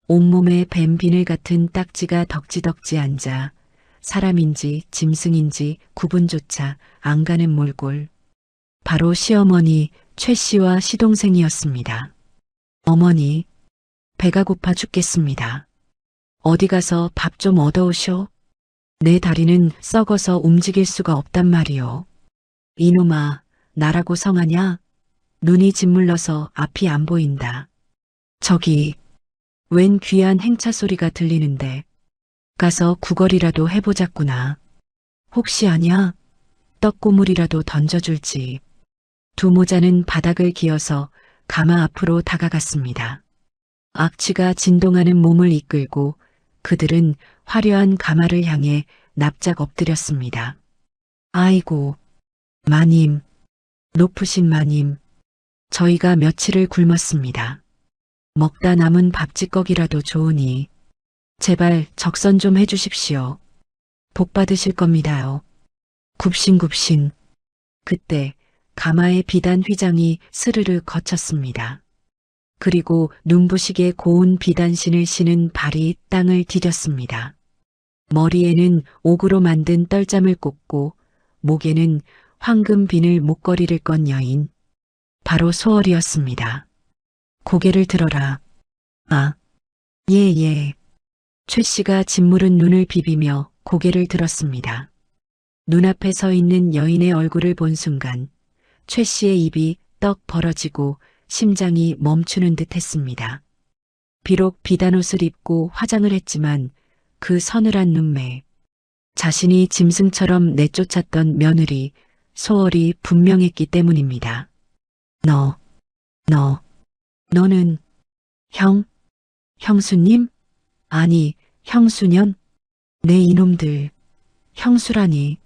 온몸에 뱀 비늘 같은 딱지가 덕지덕지 앉아 사람인지 짐승인지 구분조차 안 가는 몰골. 바로 시어머니 최 씨와 시동생이었습니다. 어머니, 배가 고파 죽겠습니다. 어디 가서 밥 좀 얻어오쇼. 내 다리는 썩어서 움직일 수가 없단 말이오. 이놈아, 나라고 성하냐? 눈이 짓물러서 앞이 안 보인다. 저기, 웬 귀한 행차 소리가 들리는데 가서 구걸이라도 해보자꾸나. 혹시 아냐? 떡고물이라도 던져줄지. 두 모자는 바닥을 기어서 가마 앞으로 다가갔습니다. 악취가 진동하는 몸을 이끌고 그들은 화려한 가마를 향해 납작 엎드렸습니다. 아이고, 마님, 높으신 마님, 저희가 며칠을 굶었습니다. 먹다 남은 밥찌꺼기라도 좋으니 제발 적선 좀 해주십시오. 복 받으실 겁니다요. 굽신굽신. 그때 가마의 비단 휘장이 스르르 거쳤습니다. 그리고 눈부시게 고운 비단신을 신은 발이 땅을 디뎠습니다. 머리에는 옥으로 만든 떨잠을 꽂고 목에는 황금 비늘 목걸이를 건 여인. 바로 소월이었습니다. 고개를 들어라. 아, 예. 최 씨가 짓무른 눈을 비비며 고개를 들었습니다. 눈앞에 서 있는 여인의 얼굴을 본 순간 최 씨의 입이 떡 벌어지고 심장이 멈추는 듯 했습니다. 비록 비단옷을 입고 화장을 했지만 그 서늘한 눈매, 자신이 짐승처럼 내쫓았던 며느리 소월이 분명했기 때문입니다. 너는 형수님? 아니, 형수년? 내 이놈들, 형수라니.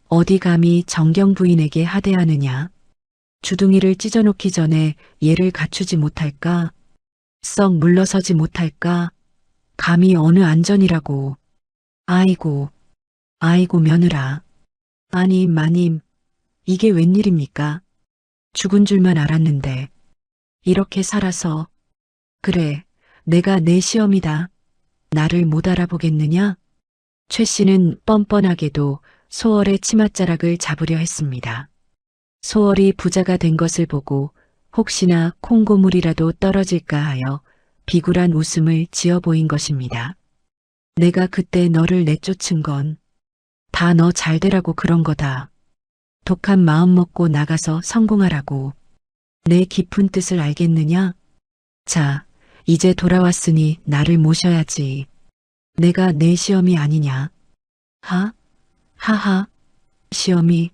어디 감히 정경 부인에게 하대하느냐? 주둥이를 찢어놓기 전에 얘를 갖추지 못할까? 썩 물러서지 못할까? 감히 어느 안전이라고. 아이고, 아이고 며느라. 아니 마님, 이게 웬일입니까? 죽은 줄만 알았는데. 이렇게 살아서. 그래, 내가 내 시험이다. 나를 못 알아보겠느냐? 최 씨는 뻔뻔하게도 소월의 치맛자락을 잡으려 했습니다. 소월이 부자가 된 것을 보고 혹시나 콩고물이라도 떨어질까 하여 비굴한 웃음을 지어 보인 것입니다. 내가 그때 너를 내쫓은 건 다 너 잘되라고 그런 거다. 독한 마음 먹고 나가서 성공하라고. 내 깊은 뜻을 알겠느냐? 자, 이제 돌아왔으니 나를 모셔야지. 내가 내 시험이 아니냐? 하하. 시험이.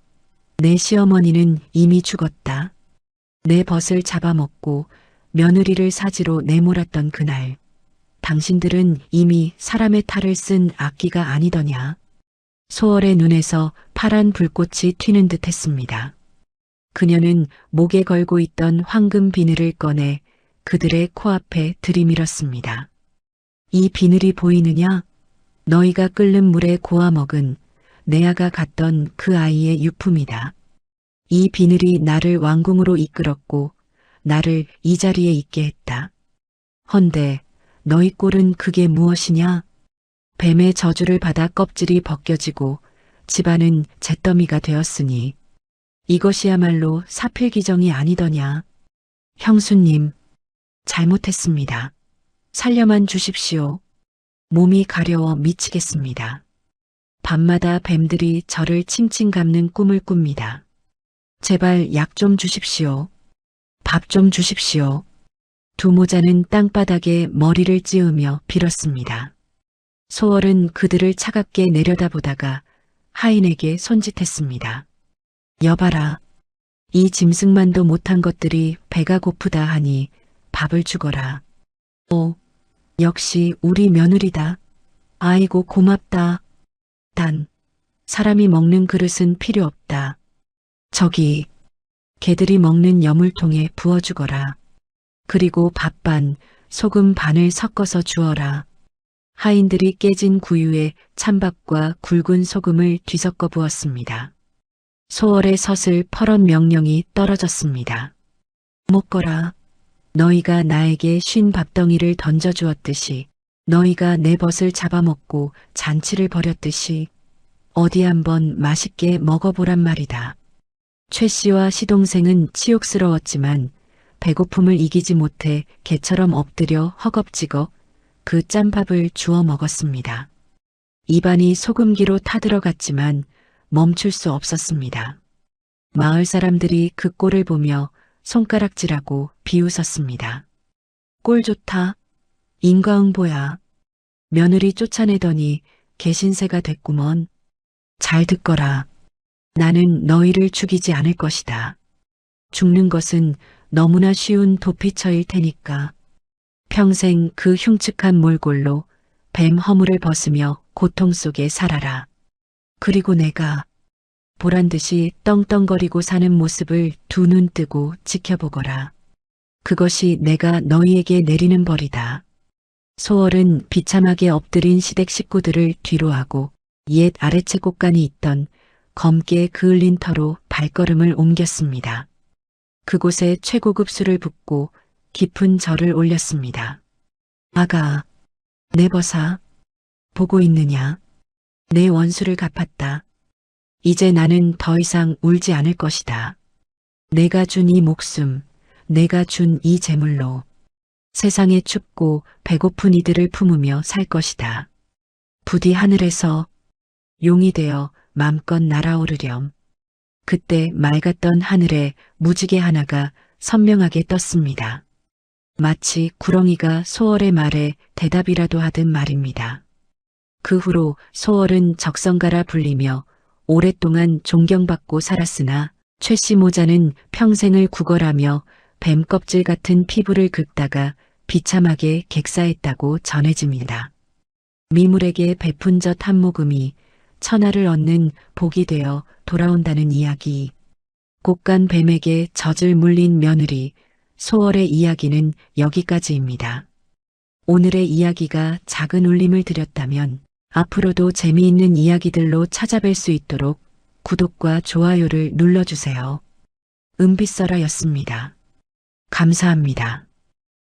내 시어머니는 이미 죽었다. 내 벗을 잡아먹고 며느리를 사지로 내몰았던 그날. 당신들은 이미 사람의 탈을 쓴 악기가 아니더냐. 소월의 눈에서 파란 불꽃이 튀는 듯 했습니다. 그녀는 목에 걸고 있던 황금 비늘을 꺼내 그들의 코앞에 들이밀었습니다. 이 비늘이 보이느냐? 너희가 끓는 물에 고아 먹은 내 아가 갔던 그 아이의 유품이다. 이 비늘이 나를 왕궁으로 이끌었고 나를 이 자리에 있게 했다. 헌데 너희 꼴은 그게 무엇이냐? 뱀의 저주를 받아 껍질이 벗겨지고 집안은 잿더미가 되었으니 이것이야말로 사필기정이 아니더냐. 형수님, 잘못했습니다. 살려만 주십시오. 몸이 가려워 미치겠습니다. 밤마다 뱀들이 저를 칭칭 감는 꿈을 꿉니다. 제발 약 좀 주십시오. 밥 좀 주십시오. 두 모자는 땅바닥에 머리를 찌으며 빌었습니다. 소월은 그들을 차갑게 내려다보다가 하인에게 손짓했습니다. 여봐라. 이 짐승만도 못한 것들이 배가 고프다 하니 밥을 주거라. 오, 역시 우리 며느리다. 아이고 고맙다. 단, 사람이 먹는 그릇은 필요 없다. 저기, 개들이 먹는 여물통에 부어주거라. 그리고 밥반, 소금 반을 섞어서 주어라. 하인들이 깨진 구유에 찬밥과 굵은 소금을 뒤섞어 부었습니다. 소월의 서슬 퍼런 명령이 떨어졌습니다. 먹거라. 너희가 나에게 쉰 밥덩이를 던져주었듯이 너희가 내 벗을 잡아먹고 잔치를 벌였듯이 어디 한번 맛있게 먹어보란 말이다. 최 씨와 시동생은 치욕스러웠지만 배고픔을 이기지 못해 개처럼 엎드려 허겁지겁 그 짠밥을 주워 먹었습니다. 입안이 소금기로 타들어갔지만 멈출 수 없었습니다. 마을 사람들이 그 꼴을 보며 손가락질하고 비웃었습니다. 꼴 좋다. 인과응보야. 며느리 쫓아내더니 개신세가 됐구먼. 잘 듣거라. 나는 너희를 죽이지 않을 것이다. 죽는 것은 너무나 쉬운 도피처일 테니까. 평생 그 흉측한 몰골로 뱀 허물을 벗으며 고통 속에 살아라. 그리고 내가 보란듯이 떵떵거리고 사는 모습을 두 눈 뜨고 지켜보거라. 그것이 내가 너희에게 내리는 벌이다. 소월은 비참하게 엎드린 시댁 식구들을 뒤로하고 옛 아래채 곳간이 있던 검게 그을린 터로 발걸음을 옮겼습니다. 그곳에 최고급 술을 붓고 깊은 절을 올렸습니다. 아가, 내 버사, 보고 있느냐? 내 원수를 갚았다. 이제 나는 더 이상 울지 않을 것이다. 내가 준 이 목숨, 내가 준 이 재물로 세상에 춥고 배고픈 이들을 품으며 살 것이다. 부디 하늘에서 용이 되어 맘껏 날아오르렴. 그때 맑았던 하늘에 무지개 하나가 선명하게 떴습니다. 마치 구렁이가 소월의 말에 대답이라도 하듯 말입니다. 그 후로 소월은 적성가라 불리며 오랫동안 존경받고 살았으나 최씨 모자는 평생을 구걸하며 뱀껍질 같은 피부를 긁다가 비참하게 객사했다고 전해집니다. 미물에게 베푼 젖 한 모금이 천하를 얻는 복이 되어 돌아온다는 이야기. 곡간 뱀에게 젖을 물린 며느리 소월의 이야기는 여기까지입니다. 오늘의 이야기가 작은 울림을 드렸다면 앞으로도 재미있는 이야기들로 찾아뵐 수 있도록 구독과 좋아요를 눌러주세요. 은빛설아였습니다. 감사합니다.